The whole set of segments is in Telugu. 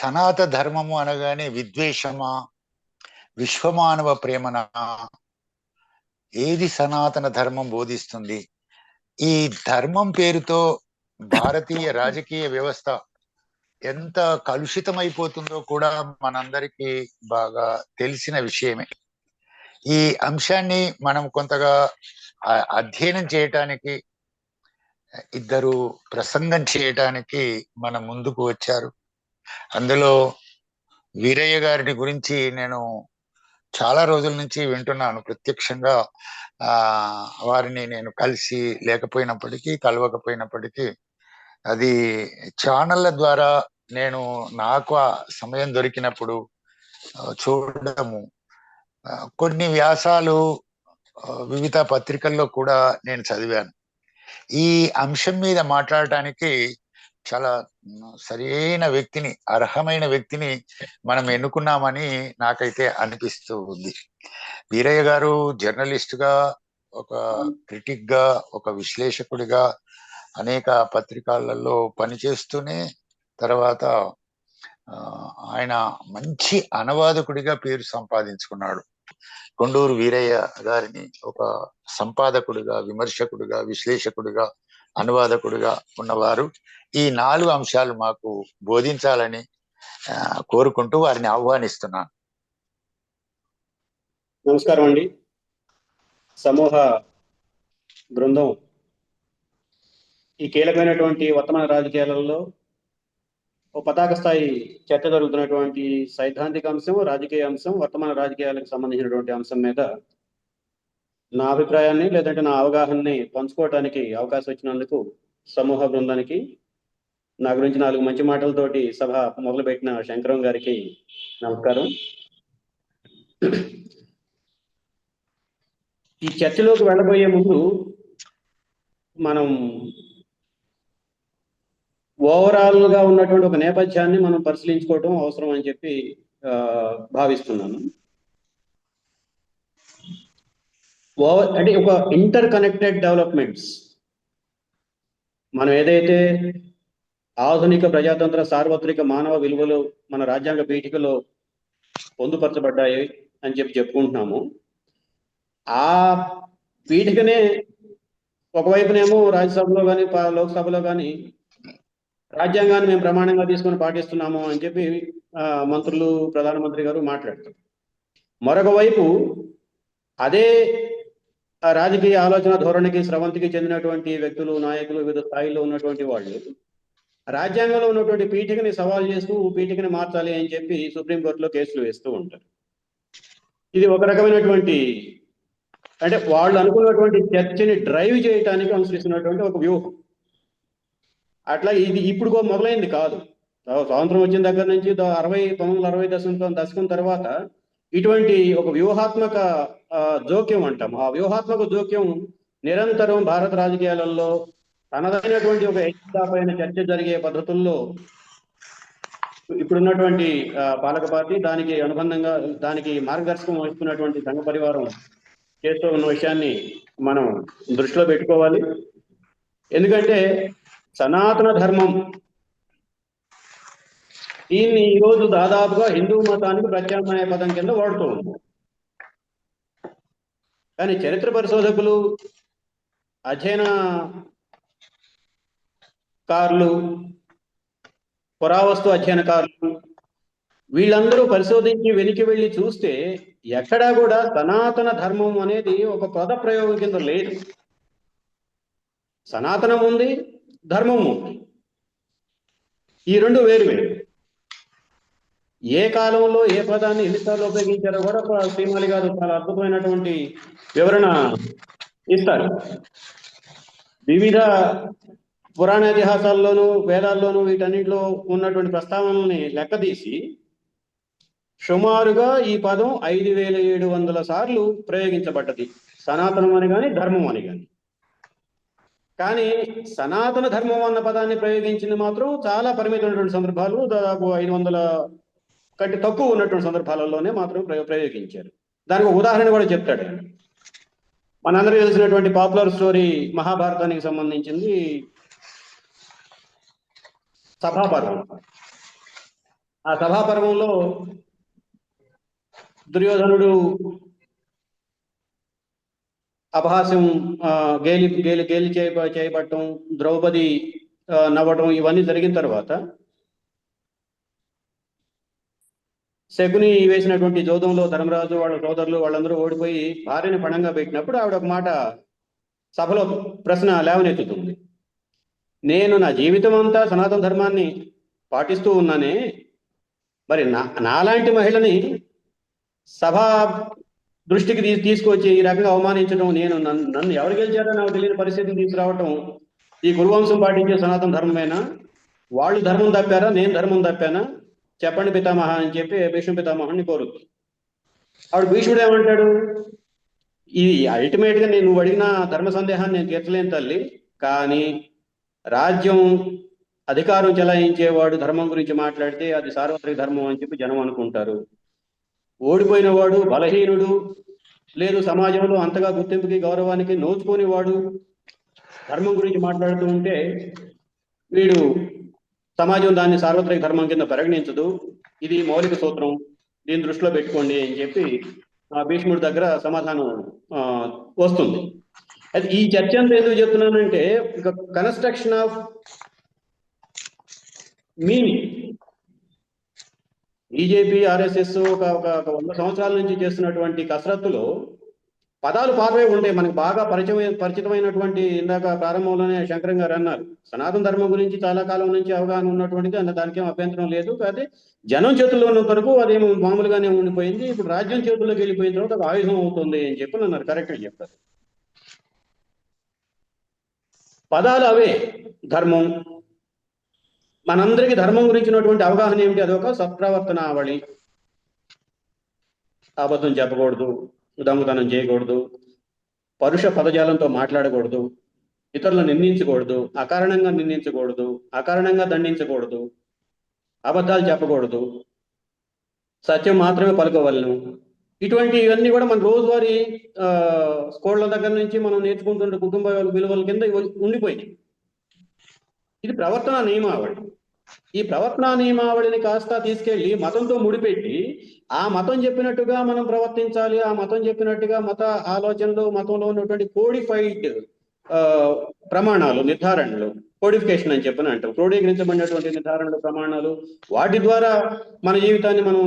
సనాత ధర్మము అనగానే విద్వేషమా, విశ్వమానవ ప్రేమనా? ఏది సనాతన ధర్మం బోధిస్తుంది? ఈ ధర్మం పేరుతో భారతీయ రాజకీయ వ్యవస్థ ఎంత కలుషితమైపోతుందో కూడా మనందరికీ బాగా తెలిసిన విషయమే. ఈ అంశాన్ని మనం కొంతగా అధ్యయనం చేయటానికి ఇద్దరు ప్రసంగం చేయటానికి మన ముందుకు వచ్చారు. అందులో వీరయ్య గారిని గురించి నేను చాలా రోజుల నుంచి వింటున్నాను. ప్రత్యక్షంగా వారిని నేను కలిసి లేకపోయినప్పటికీ, కలవకపోయినప్పటికీ అది ఛానళ్ళ ద్వారా నేను నాకు ఆ సమయం దొరికినప్పుడు చూడడము, కొన్ని వ్యాసాలు వివిధ పత్రికల్లో కూడా నేను చదివాను. ఈ అంశం మీద మాట్లాడటానికి చాలా సరైన వ్యక్తిని, అర్హమైన వ్యక్తిని మనం ఎన్నుకున్నామని నాకైతే అనిపిస్తూ ఉంది. వీరయ్య గారు జర్నలిస్ట్ గా, ఒక క్రిటిక్ గా, ఒక విశ్లేషకుడిగా అనేక పత్రికలలో పనిచేస్తూనే తర్వాత ఆయన మంచి అనువాదకుడిగా పేరు సంపాదించుకున్నాడు. కొండూరు వీరయ్య గారిని ఒక సంపాదకుడిగా, విమర్శకుడిగా, విశ్లేషకుడిగా, అనువాదకుడిగా ఉన్నవారు ఈ 4 అంశాలు మాకు బోధించాలని కోరుకుంటూ వారిని ఆహ్వానిస్తున్నాను. నమస్కారం అండి. సమూహ బృందం ఈ కీలకమైనటువంటి వర్తమాన రాజకీయాలలో ఓ పతాక స్థాయి చర్చ జరుగుతున్నటువంటి సైద్ధాంతిక అంశం, రాజకీయ అంశం, వర్తమాన రాజకీయాలకు సంబంధించినటువంటి అంశం మీద నా అభిప్రాయాన్ని లేదంటే నా అవగాహనని పంచుకోవడానికి అవకాశం ఇచ్చినందుకు సమూహ బృందానికి, నా గురించి 4 మంచి మాటలతోటి సభ మొదలుపెట్టిన శంకరం గారికి నమస్కారం. ఈ చర్చలోకి వెళ్ళబోయే ముందు మనం ఓవరాల్ గా ఉన్నటువంటి ఒక నేపథ్యాన్ని మనం పరిశీలించుకోవటం అవసరం అని చెప్పి భావిస్తున్నాను. అంటే ఒక ఇంటర్ కనెక్టెడ్ డెవలప్మెంట్స్, మనం ఏదైతే ఆధునిక ప్రజాతంత్ర సార్వత్రిక మానవ విలువలు మన రాజ్యాంగ పీఠికలో పొందుపరచబడ్డాయి అని చెప్పి చెప్పుకుంటున్నాము, ఆ పీఠికనే ఒకవైపునేమో రాజ్యసభలో కానీ లోక్సభలో కానీ రాజ్యాంగాన్ని మేము ప్రమాణంగా తీసుకొని పాటిస్తున్నాము అని చెప్పి మంత్రులు, ప్రధానమంత్రి గారు మాట్లాడతారు. మరొక వైపు అదే రాజకీయ ఆలోచన ధోరణికి, స్రవంతికి చెందినటువంటి వ్యక్తులు, నాయకులు, వివిధ స్థాయిలో ఉన్నటువంటి వాళ్ళు రాజ్యాంగంలో ఉన్నటువంటి పీఠికని సవాల్ చేస్తూ పీఠికని మార్చాలి అని చెప్పి సుప్రీంకోర్టులో కేసులు వేస్తూ ఉంటారు. ఇది ఒక రకమైనటువంటి, అంటే వాళ్ళు అనుకున్నటువంటి చర్చని డ్రైవ్ చేయడానికి అనుసరిస్తున్నటువంటి ఒక వ్యూహం. అట్లా ఇది ఇప్పుడు మొదలైంది కాదు. స్వాతంత్రం వచ్చిన దగ్గర నుంచి 1960 దశకం తర్వాత ఇటువంటి ఒక వ్యూహాత్మక జోక్యం అంటాం. ఆ వ్యూహాత్మక జోక్యం నిరంతరం భారత రాజకీయాలలో తనదైనటువంటి ఒక ఏకతాపైన చర్చ జరిగే పద్ధతుల్లో ఇప్పుడున్నటువంటి పాలక పార్టీ, దానికి అనుబంధంగా దానికి మార్గదర్శకం వహిస్తున్నటువంటి సంఘ పరివారం చేస్తూ ఉన్న విషయాన్ని మనం దృష్టిలో పెట్టుకోవాలి. ఎందుకంటే సనాతన ధర్మం దీన్ని ఈరోజు దాదాపుగా హిందూ మతానికి ప్రత్యామ్నాయ పదం కింద వాడుతూ ఉంది. కానీ చరిత్ర పరిశోధకులు, అధ్యయనకారులు, పురావస్తు అధ్యయనకారులు వీళ్ళందరూ పరిశోధించి వెలికి వెళ్ళి చూస్తే ఎక్కడా కూడా సనాతన ధర్మం అనేది ఒక పద ప్రయోగం కింద లేదు. సనాతనం ఉంది, ధర్మం ఉంది. ఈ రెండు వేరు వేరు. ఏ కాలంలో ఏ పదాన్ని ఎన్నిసార్లు ఉపయోగించారో కూడా శ్రీమాలి గారు చాలా అద్భుతమైనటువంటి వివరణ ఇస్తారు. వివిధ పురాణ ఇతిహాసాల్లోనూ, వేదాల్లోనూ వీటన్నిటిలో ఉన్నటువంటి ప్రస్తావనల్ని లెక్కదీసి సుమారుగా ఈ పదం 5700 సార్లు ప్రయోగించబడ్డది, సనాతనం అని కానీ, ధర్మం అని కానీ. కానీ సనాతన ధర్మం అన్న పదాన్ని ప్రయోగించింది మాత్రం చాలా పరిమితమైనటువంటి సందర్భాలు, దాదాపు 500 కంటే తక్కువ ఉన్నటువంటి సందర్భాలలోనే మాత్రం ప్రయోగించారు. దానికి ఉదాహరణ కూడా చెప్తాడు. మనందరికీ తెలిసినటువంటి పాపులర్ స్టోరీ మహాభారతానికి సంబంధించింది సభాపర్వం. ఆ సభాపర్వంలో దుర్యోధనుడు అపహాస్యం, గేలి గేలి గేలి చేయబట్టడం, ద్రౌపది నవ్వటం, ఇవన్నీ జరిగిన తర్వాత శకుని వేసినటువంటి జోదంలో ధర్మరాజు వాళ్ళ సోదరులు వాళ్ళందరూ ఓడిపోయి భార్యని పణంగా పెట్టినప్పుడు ఆవిడ ఒక మాట సభలో ప్రశ్న లేవనెత్తుతుంది. నేను నా జీవితం అంతా సనాతన ధర్మాన్ని పాటిస్తూ ఉన్నానే, మరి నాలాంటి మహిళని సభ దృష్టికి తీసుకొచ్చి ఈ రకంగా అవమానించడం, నన్ను ఎవరు గెలిచారో నాకు తెలియని పరిస్థితిని తీసుకురావటం ఈ కురువంశం పాటించే సనాతన ధర్మమేనా? వాళ్ళు ధర్మం తప్పారా, నేను ధర్మం తప్పానా? చెప్పండి పితామహ అని చెప్పి భీష్మ పితామహాన్ని కోరుతుంది. ఆవిడ భీష్ముడు ఏమంటాడు, ఇది అల్టిమేట్ గా నువ్వు అడిగిన ధర్మ సందేహాన్ని నేను తీర్చలేను తల్లి, కానీ రాజ్యం అధికారం చెలాయించేవాడు ధర్మం గురించి మాట్లాడితే అది సార్వత్రిక ధర్మం అని చెప్పి జనం అనుకుంటారు. ఓడిపోయిన వాడు బలహీనుడు, లేదు సమాజంలో అంతగా గుర్తింపుకి గౌరవానికి నోచుకోని వాడు ధర్మం గురించి మాట్లాడుతూ ఉంటే వీడు సమాజం దాన్ని సార్వత్రిక ధర్మం కింద పరిగణించదు, ఇది మౌలిక సూత్రం, దీన్ని దృష్టిలో పెట్టుకోండి అని చెప్పి భీష్ముడి దగ్గర సమాధానం వస్తుంది. అయితే ఈ చర్చ అంతా ఎందుకు చెప్తున్నానంటే construction of meaning. BJP RSS ఒక 100 సంవత్సరాల నుంచి చేస్తున్నటువంటి కసరత్తులో పదాలు పాతవే ఉంటాయి, మనకు బాగా పరిచితమైనటువంటి, ఇందాక ప్రారంభంలోనే శంకరం గారు అన్నారు, సనాతన ధర్మం గురించి చాలా కాలం నుంచి అవగాహన ఉన్నటువంటిది అన్న దానికేం అభ్యంతరం లేదు. కానీ జనం చేతుల్లో ఉన్న వరకు అదేమో మామూలుగానే ఉండిపోయింది, ఇప్పుడు రాజ్యం చేతుల్లోకి వెళ్ళిపోయిన తర్వాత అది ఆయుధం అవుతుంది అని చెప్పి అన్నారు. కరెక్ట్గా చెప్పారు. పదాలు అవే ధర్మం. మనందరికీ ధర్మం గురించినటువంటి అవగాహన ఏమిటి? అదొక సత్ప్రవర్తనావళి. అబద్ధం చెప్పకూడదు, దొంగతనం చేయకూడదు, పరుష పదజాలంతో మాట్లాడకూడదు, ఇతరులను నిందించకూడదు, అకారణంగా నిందించకూడదు, అకారణంగా దండించకూడదు, అబద్ధాలు చెప్పకూడదు, సత్యం మాత్రమే పలుకోవలను. ఇవన్నీ కూడా మన రోజువారీ స్కూళ్ళ దగ్గర నుంచి మనం నేర్చుకుంటున్న కుటుంబ విలువల కింద ఉండిపోయినాయి. ఇది ప్రవర్తన నియమావళి. ఈ ప్రవర్తన నియమావళిని కాస్త తీసుకెళ్లి మతంతో ముడిపెట్టి ఆ మతం చెప్పినట్టుగా మనం ప్రవర్తించాలి, ఆ మతం చెప్పినట్టుగా మత ఆలోచనలు, మతంలో ఉన్నటువంటి కోడిఫైడ్ ప్రమాణాలు, నిర్ధారణలు, కోడిఫికేషన్ అని చెప్పని అంటాం, క్రోడీకరించబడినటువంటి నిర్ధారణలు, ప్రమాణాలు, వాటి ద్వారా మన జీవితాన్ని మనం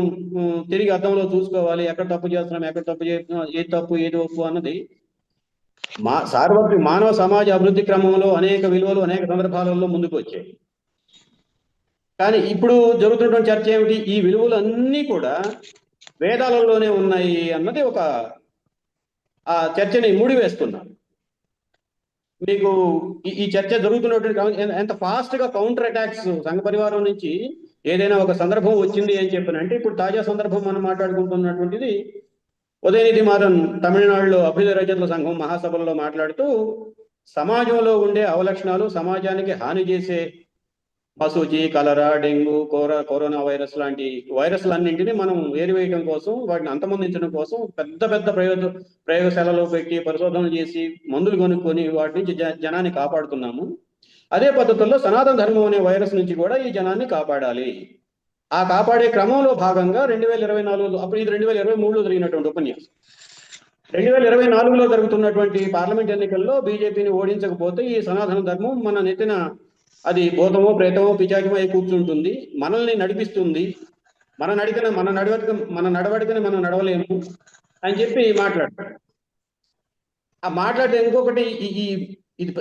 తిరిగి అద్దంలో చూసుకోవాలి, ఎక్కడ తప్పు చేస్తున్నాం, ఎక్కడ తప్పు చేస్తున్నాం, ఏది తప్పు ఏది ఒప్పు అన్నది సార్వత్రిక మానవ సమాజ అభివృద్ధి క్రమంలో అనేక విలువలు అనేక సందర్భాలలో ముందుకు వచ్చాయి. కానీ ఇప్పుడు జరుగుతున్నటువంటి చర్చ ఏమిటి? ఈ విలువలు అన్నీ కూడా వేదాలలోనే ఉన్నాయి అన్నది ఒక ఆ చర్చని ముడివేస్తున్నారు. మీకు ఈ చర్చ జరుగుతున్నటువంటి ఎంత ఫాస్ట్ గా కౌంటర్ అటాక్స్ సంఘ పరివారం నుంచి ఏదైనా ఒక సందర్భం వచ్చింది అని చెప్పినంటే, ఇప్పుడు తాజా సందర్భం మనం మాట్లాడుకుంటున్నటువంటిది ఉదయనిధి మారన్ తమిళనాడులో అభ్యుదయ రచయితల సంఘం మహాసభలో మాట్లాడుతూ సమాజంలో ఉండే అవలక్షణాలు, సమాజానికి హాని చేసే మసూచి, కలరా, డెంగ్యూ, కరోనా వైరస్ లాంటి వైరస్లన్నింటినీ మనం ఏరివేయడం కోసం, వాటిని అంతమొందించడం కోసం పెద్ద పెద్ద ప్రయోగశాలలో పెట్టి పరిశోధనలు చేసి మందులు కొనుక్కొని వాటి నుంచి జనాన్ని కాపాడుతున్నాము. అదే పద్ధతుల్లో సనాతన ధర్మం అనే వైరస్ నుంచి కూడా ఈ జనాన్ని కాపాడాలి. ఆ కాపాడే క్రమంలో భాగంగా 2024లో, అప్పుడు ఇది 2023లో జరిగినటువంటి ఉపన్యాసం, 2024లో జరుగుతున్నటువంటి పార్లమెంట్ ఎన్నికల్లో బీజేపీని ఓడించకపోతే ఈ సనాతన ధర్మం మన నెత్తిన అది భూతమో ప్రేతమో పిచాచమో అయి కూర్చుంటుంది, మనల్ని నడిపిస్తుంది, మన నడవడికని మనం నడవలేము అని చెప్పి మాట్లాడతాడు. ఆ మాట్లాడితే ఇంకొకటి,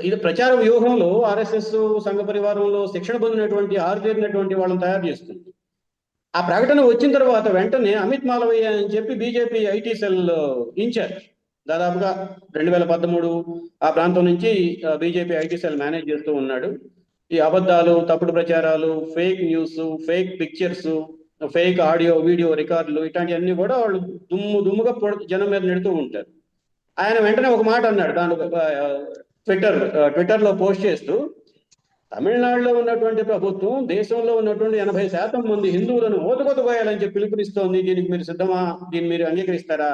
ఇది ప్రచార వ్యూహంలో ఆర్ఎస్ఎస్ సంఘ పరివారంలో శిక్షణ పొందినటువంటి ఆరుదేరినటువంటి వాళ్ళని తయారు చేస్తుంది. ఆ ప్రకటన వచ్చిన తర్వాత వెంటనే అమిత్ మాలవయ్య అని చెప్పి బీజేపీ ఐటీ సెల్ ఇన్ఛార్జ్, దాదాపుగా 2013 ఆ ప్రాంతం నుంచి బీజేపీ ఐటీ సెల్ మేనేజ్ చేస్తూ ఉన్నాడు. ఈ అబద్ధాలు, తప్పుడు ప్రచారాలు, fake news, fake pictures, fake audio video రికార్డులు, ఇట్లాంటివన్నీ కూడా వాళ్ళు దుమ్ముగా జనం మీద నెడుతూ ఉంటారు. ఆయన వెంటనే ఒక మాట అన్నాడు, దాని ట్విట్టర్లో పోస్ట్ చేస్తూ, తమిళనాడులో ఉన్నటువంటి ప్రభుత్వం దేశంలో ఉన్నటువంటి 80% మంది హిందువులను ఓతకొతపోయాలని చెప్పి పిలుపునిస్తోంది, దీనికి మీరు సిద్ధమా, దీన్ని మీరు అంగీకరిస్తారా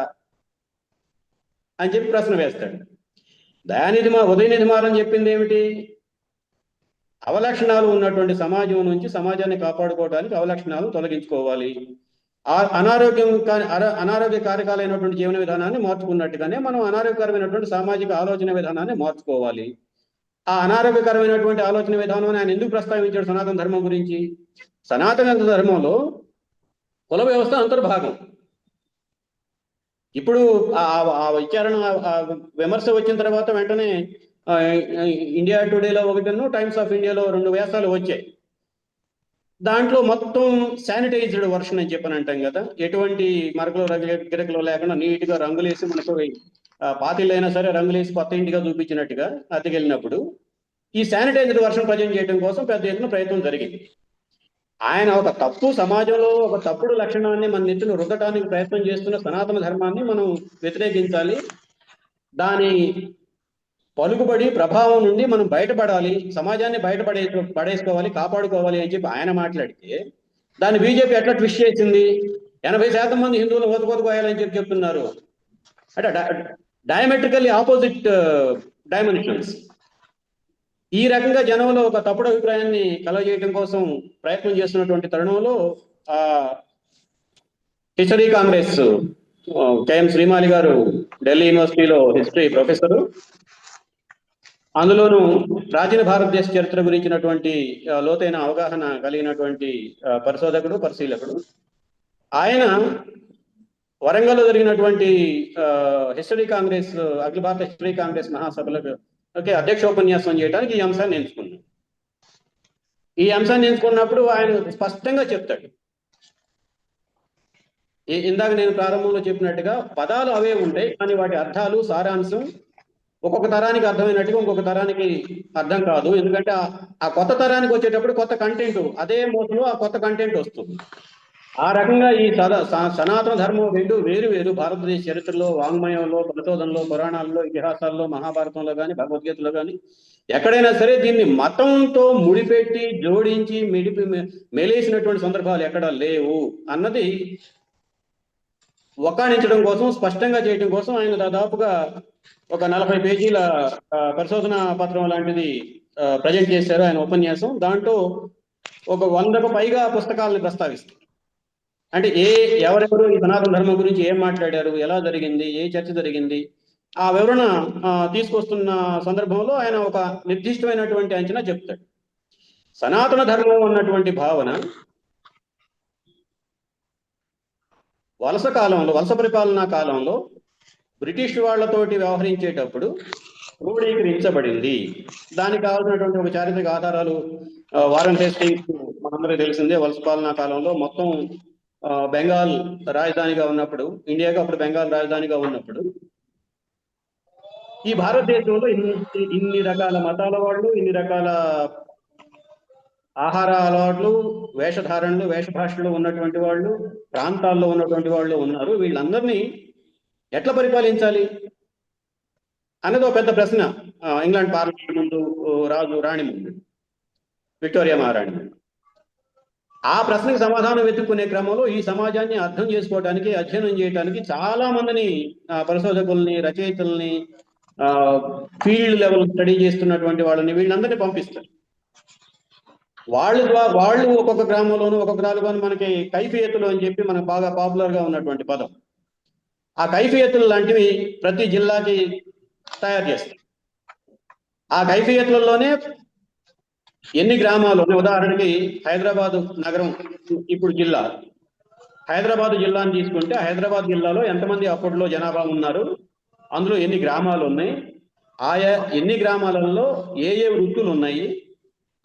అని చెప్పి ప్రశ్న వేస్తాడు. ఉదయనిధి మారన్ చెప్పింది ఏమిటి? అవలక్షణాలు ఉన్నటువంటి సమాజం నుంచి సమాజాన్ని కాపాడుకోవడానికి అవలక్షణాలను తొలగించుకోవాలి. అనారోగ్య కారకాలైనటువంటి జీవన విధానాన్ని మార్చుకున్నట్టుగానే మనం అనారోగ్యకరమైనటువంటి సామాజిక ఆలోచన విధానాన్ని మార్చుకోవాలి. ఆ అనారోగ్యకరమైనటువంటి ఆలోచన విధానం ఆయన ఎందుకు ప్రస్తావించాడు సనాతన ధర్మం గురించి? సనాతన ధర్మంలో కుల వ్యవస్థ అంతర్భాగం. ఇప్పుడు ఆ విచారణ విమర్శ వచ్చిన తర్వాత వెంటనే ఇండియా టుడేలో ఒకటిను, టైమ్స్ ఆఫ్ ఇండియాలో 2 వ్యాసాలు వచ్చాయి. దాంట్లో మొత్తం శానిటైజ్డ్ వర్షన్ అని చెప్పని అంటాం కదా, ఎటువంటి మరకలు గిరకలు లేకుండా నీట్గా రంగులేసి, మనకు పాతిళ్ళైనా సరే రంగులేసి కొత్త ఇంటిగా చూపించినట్టుగా అతికెళ్ళినప్పుడు ఈ శానిటైజ్డ్ వర్షన్ ప్రజెంట్ చేయడం కోసం పెద్ద ఎత్తున ప్రయత్నం జరిగింది. ఆయన ఒక తప్పు సమాజంలో ఒక తప్పుడు లక్షణాన్ని మన నెత్తిన రుద్దటానికి ప్రయత్నం చేస్తున్న సనాతన ధర్మాన్ని మనం వ్యతిరేకించాలి. దాని పలుకుబడి ప్రభావం నుండి మనం బయటపడాలి, సమాజాన్ని పడేసుకోవాలి, కాపాడుకోవాలి అని చెప్పి ఆయన మాట్లాడితే దాన్ని బీజేపీ ఎట్లా ట్విస్ట్ చేసింది? 80% మంది హిందువులు ఓతుకోయాలని చెప్పి చెప్తున్నారు. అంటే డయామెట్రికల్లీ ఆపోజిట్ డైమెన్షన్స్. ఈ రకంగా జనంలో ఒక తప్పుడు అభిప్రాయాన్ని కలగజేయడం కోసం ప్రయత్నం చేస్తున్నటువంటి తరుణంలో హిస్టరీ కాంగ్రెస్ కేఎం శ్రీమాలి గారు ఢిల్లీ యూనివర్సిటీలో హిస్టరీ ప్రొఫెసరు, అందులోనూ ప్రాచీన భారతదేశ చరిత్ర గురించినటువంటి లోతైన అవగాహన కలిగినటువంటి పరిశోధకుడు, పరిశీలకుడు. ఆయన వరంగల్లో జరిగినటువంటి హిస్టరీ కాంగ్రెస్, అఖిల భారత హిస్టరీ కాంగ్రెస్ మహాసభలకు అధ్యక్షోపన్యాసం చేయడానికి ఈ అంశాన్ని ఎంచుకున్నాడు. ఈ అంశాన్ని ఎంచుకున్నప్పుడు ఆయన స్పష్టంగా చెప్తాడు, ఇందాక నేను ప్రారంభంలో చెప్పినట్టుగా పదాలు అవే ఉంటాయి, కానీ వాటి అర్థాలు, సారాంశం ఒక్కొక్క తరానికి అర్థమైనట్టుగా ఇంకొక తరానికి అర్థం కాదు. ఎందుకంటే ఆ కొత్త తరానికి వచ్చేటప్పుడు కొత్త కంటెంట్, అదే మోసలో ఆ కొత్త కంటెంట్ వస్తుంది. ఆ రకంగా ఈ సనాతన ధర్మం వేరు వేరు భారతదేశ చరిత్రలో, వాంగ్మయంలో, పరిశోధనలో, పురాణాల్లో, ఇతిహాసాల్లో, మహాభారతంలో కానీ, భగవద్గీతలో కానీ ఎక్కడైనా సరే దీన్ని మతంతో ముడిపెట్టి జోడించి మెలేసినటువంటి సందర్భాలు ఎక్కడా లేవు అన్నది వకాణించడం కోసం, స్పష్టంగా చేయడం కోసం ఆయన దాదాపుగా ఒక 40 పేజీల పరిశోధన పత్రం లాంటిది ప్రజెంట్ చేశారు ఆయన ఉపన్యాసం. దాంట్లో ఒక 100కు పైగా పుస్తకాలను ప్రస్తావిస్తారు. అంటే ఎవరెవరు ఈ సనాతన ధర్మం గురించి ఏం మాట్లాడారు, ఎలా జరిగింది, ఏ చర్చ జరిగింది, ఆ వివరణ తీసుకొస్తున్న సందర్భంలో ఆయన ఒక నిర్దిష్టమైనటువంటి అంచనా చెప్తాడు. సనాతన ధర్మం అన్నటువంటి భావన వలస పరిపాలనా కాలంలో బ్రిటిష్ వాళ్లతోటి వ్యవహరించేటప్పుడు క్రోడీకరించబడింది. దానికి కావాల్సినటువంటి ఒక చారిత్రక ఆధారాలు వారెన్ హేస్టింగ్స్ మనందరికీ తెలిసిందే. వలస పాలనా కాలంలో మొత్తం బెంగాల్ రాజధానిగా ఉన్నప్పుడు, ఇండియాగా అప్పుడు బెంగాల్ రాజధానిగా ఉన్నప్పుడు, ఈ భారతదేశంలో ఇన్ని రకాల మతాల వాళ్ళు, ఇన్ని రకాల ఆహార అలవాట్లు, వేషధారణలు, వేషభాషలు ఉన్నటువంటి వాళ్ళు, ప్రాంతాల్లో ఉన్నటువంటి వాళ్ళు ఉన్నారు. వీళ్ళందరినీ ఎట్లా పరిపాలించాలి అనేది ఒక పెద్ద ప్రశ్న ఇంగ్లాండ్ పార్లమెంట్ ముందు, రాణి ముందు, విక్టోరియా మహారాణి ముందు. ఆ ప్రశ్నకు సమాధానం వెతుక్కునే క్రమంలో ఈ సమాజాన్ని అర్థం చేసుకోవడానికి, అధ్యయనం చేయడానికి చాలా మందిని పరిశోధకుల్ని, రచయితల్ని, ఫీల్డ్ లెవెల్ స్టడీ చేస్తున్నటువంటి వాళ్ళని, వీళ్ళందరినీ పంపిస్తారు. వాళ్ళు ఒక్కొక్క గ్రామంలోనూ ఒక్కొక్క రాలుగాను మనకి కైఫియతులు అని చెప్పి మనకు బాగా పాపులర్ గా ఉన్నటువంటి పదం. ఆ కైఫియతులు లాంటివి ప్రతి జిల్లాకి తయారు చేస్తారు. ఆ కైఫియతులలోనే ఎన్ని గ్రామాలు, ఉదాహరణకి హైదరాబాద్ నగరం ఇప్పుడు జిల్లా, హైదరాబాద్ జిల్లాని తీసుకుంటే హైదరాబాద్ జిల్లాలో ఎంతమంది అప్పట్లో జనాభా ఉన్నారు, అందులో ఎన్ని గ్రామాలు ఉన్నాయి, ఆయా ఎన్ని గ్రామాలలో ఏ వృత్తులు ఉన్నాయి,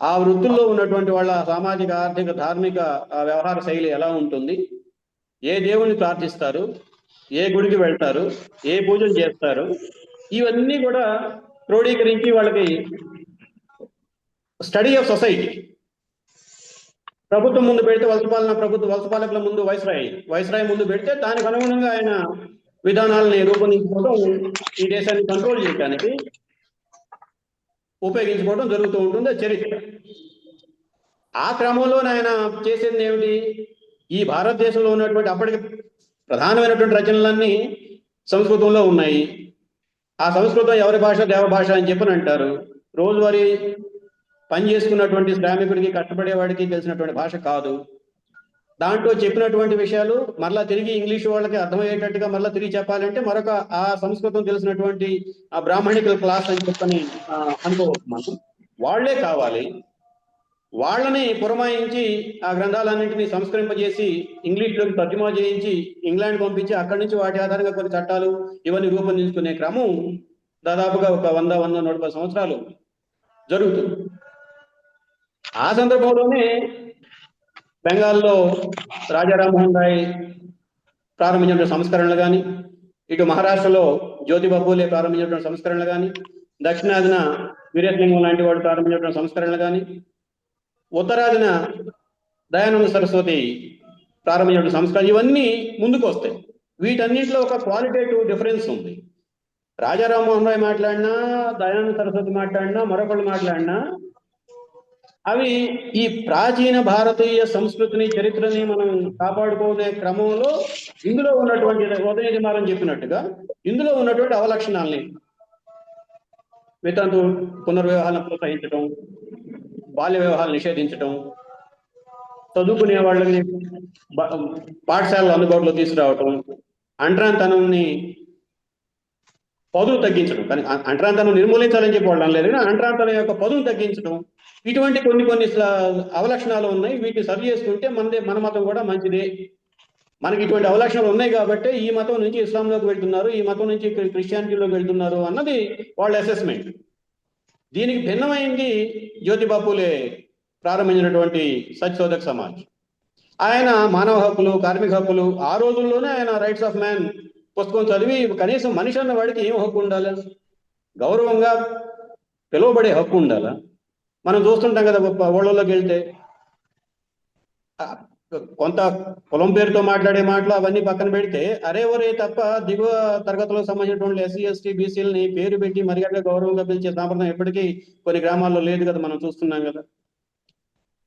ఆ వృత్తుల్లో ఉన్నటువంటి వాళ్ళ సామాజిక, ఆర్థిక, ధార్మిక వ్యవహార శైలి ఎలా ఉంటుంది, ఏ దేవుని ప్రార్థిస్తారు, ఏ గుడికి వెళ్తారు, ఏ పూజలు చేస్తారు, ఇవన్నీ కూడా క్రోడీకరించి వాళ్ళకి స్టడీ ఆఫ్ సొసైటీ ప్రభుత్వం ముందు పెడితే, వలసపాలకుల ముందు వైస్రాయ్ ముందు పెడితే దానికి అనుగుణంగా ఆయన విధానాలని రూపొందించుకోవడం, ఈ దేశాన్ని కంట్రోల్ చేయడానికి ఉపయోగించుకోవడం జరుగుతూ ఉంటుంది చరిత్ర. ఆ క్రమంలో ఆయన చేసేది ఏమిటి? ఈ భారతదేశంలో ఉన్నటువంటి అప్పటికి ప్రధానమైనటువంటి రచనలన్నీ సంస్కృతంలో ఉన్నాయి. ఆ సంస్కృతం ఎవరి భాష, దేవ భాష అని చెప్పని అంటారు. రోజువారీ పని చేసుకున్నటువంటి శ్రామికుడికి కష్టపడేవాడికి తెలిసినటువంటి భాష కాదు. దాంట్లో చెప్పినటువంటి విషయాలు మరలా తిరిగి ఇంగ్లీష్ వాళ్ళకి అర్థమయ్యేటట్టుగా మరలా తిరిగి చెప్పాలంటే మరొక ఆ సంస్కృతం తెలిసినటువంటి ఆ బ్రాహ్మణికల్ క్లాస్ అని చెప్పని అనుకోవచ్చు. మనం వాళ్లే కావాలి. వాళ్ళని పురమాయించి ఆ గ్రంథాలన్నింటినీ సంస్కరింపజేసి ఇంగ్లీష్లోకి తర్జుమా చేయించి ఇంగ్లాండ్ పంపించి అక్కడి నుంచి వాటి ఆధారంగా కొన్ని చట్టాలు ఇవన్నీ రూపొందించుకునే క్రమం దాదాపుగా ఒక 100-150 సంవత్సరాలు జరుగుతుంది. ఆ సందర్భంలోనే బెంగాల్లో రాజా రామ్మోహన్ రాయ్ ప్రారంభించిన సంస్కరణలు కానీ, ఇటు మహారాష్ట్రలో జ్యోతిబా ఫూలే ప్రారంభించిన సంస్కరణలు కానీ, దక్షిణాదిన వీరేశలింగం లాంటి వాడు ప్రారంభించిన సంస్కరణలు కానీ, ఉత్తరాదిన దయానంద సరస్వతి ప్రారంభించిన సంస్కరణ, ఇవన్నీ ముందుకు వస్తాయి. వీటన్నిటిలో ఒక క్వాలిటేటివ్ డిఫరెన్స్ ఉంది. రాజా రామ్మోహన్ రాయ్ మాట్లాడినా, దయానంద సరస్వతి మాట్లాడినా, మరొకళ్ళు మాట్లాడినా అవి ఈ ప్రాచీన భారతీయ సంస్కృతిని చరిత్రని మనం కాపాడుకునే క్రమంలో ఇందులో ఉన్నటువంటి ఉదయనిమారం చెప్పినట్టుగా ఇందులో ఉన్నటువంటి అవలక్షణాలని వితంతు పునర్వివాహాలను ప్రోత్సహించడం, బాల్య వివాహాలు నిషేధించడం, చదువుకునే వాళ్ళని పాఠశాలలు అందుబాటులో తీసుకురావటం, అంటరాంతనాన్ని పదును తగ్గించడం, కానీ అంటరాంతనం నిర్మూలించాలని చెప్పి వాళ్ళు అనలేదు, కానీ అంటరాంతనం యొక్క పదును తగ్గించడం, ఇటువంటి కొన్ని అవలక్షణాలు ఉన్నాయి. వీటిని సరి చేసుకుంటే మన మతం కూడా మంచిదే. మనకి ఇటువంటి అవలక్షణాలు ఉన్నాయి కాబట్టి ఈ మతం నుంచి ఇస్లాంలోకి వెళ్తున్నారు, ఈ మతం నుంచి క్రిస్టియానిటీలోకి వెళ్తున్నారు అన్నది వాళ్ళ అసెస్మెంట్. దీనికి భిన్నమైంది జ్యోతిబా ఫూలే ప్రారంభించినటువంటి సత్యశోధక్ సమాజ్. ఆయన మానవ హక్కులు, కార్మిక హక్కులు, ఆ రోజుల్లోనే ఆయన రైట్స్ ఆఫ్ మ్యాన్ పుస్తకం చదివి కనీసం మనిషి అన్న వాడికి ఏం హక్కు ఉండాలి, గౌరవంగా పిలువబడే హక్కు ఉండాలా. మనం చూస్తుంటాం కదా ఊళ్ళలోకి వెళ్తే కొంత పొలం పేరుతో మాట్లాడే మాటలు అవన్నీ పక్కన పెడితే అరే ఒరే తప్ప దిగువ తరగతులకు సంబంధించినటువంటి ఎస్సీ ఎస్టీ బీసీలని పేరు పెట్టి మర్యాదగా గౌరవంగా పిలిచే సాంప్రదాయం ఎప్పటికీ కొన్ని గ్రామాల్లో లేదు కదా, మనం చూస్తున్నాం కదా.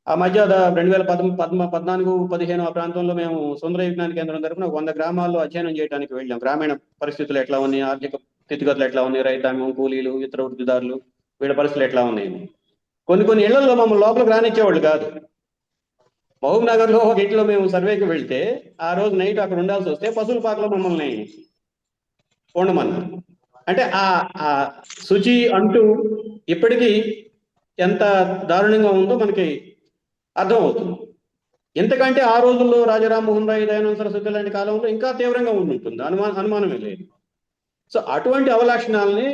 ఆ మధ్య 2014-15 ఆ ప్రాంతంలో మేము సుందర విజ్ఞాన కేంద్రం తరఫున 100 గ్రామాల్లో అధ్యయనం చేయడానికి వెళ్ళాం. గ్రామీణ పరిస్థితులు ఎట్లా ఉన్నాయి, ఆర్థిక స్థితిగతులు ఎట్లా ఉన్నాయి, రైతాంగం, కూలీలు, ఇతర వృత్తిదారులు, వీళ్ళ పరిస్థితులు ఎట్లా ఉన్నాయి. కొన్ని ఇళ్లలో మమ్మల్ని లోపలికి రానిచ్చేవాళ్ళు కాదు. మహబూబ్ నగర్ లో ఒక ఇంట్లో మేము సర్వేకి వెళ్తే ఆ రోజు నైట్ అక్కడ ఉండాల్సి వస్తే పశువుల పాకలో మమ్మల్ని ఉండమన్నారు. అంటే ఆ శుచి అంటూ ఇప్పటికీ ఎంత దారుణంగా ఉందో మనకి అర్థమవుతుంది. ఎంతకంటే ఆ రోజుల్లో రాజా రామ్మోహన్ రాయ్, దయానంద సరస్వతి లాంటి కాలంలో ఇంకా తీవ్రంగా ఉంటుంది, అనుమానమే లేదు. సో అటువంటి అవలక్షణాలని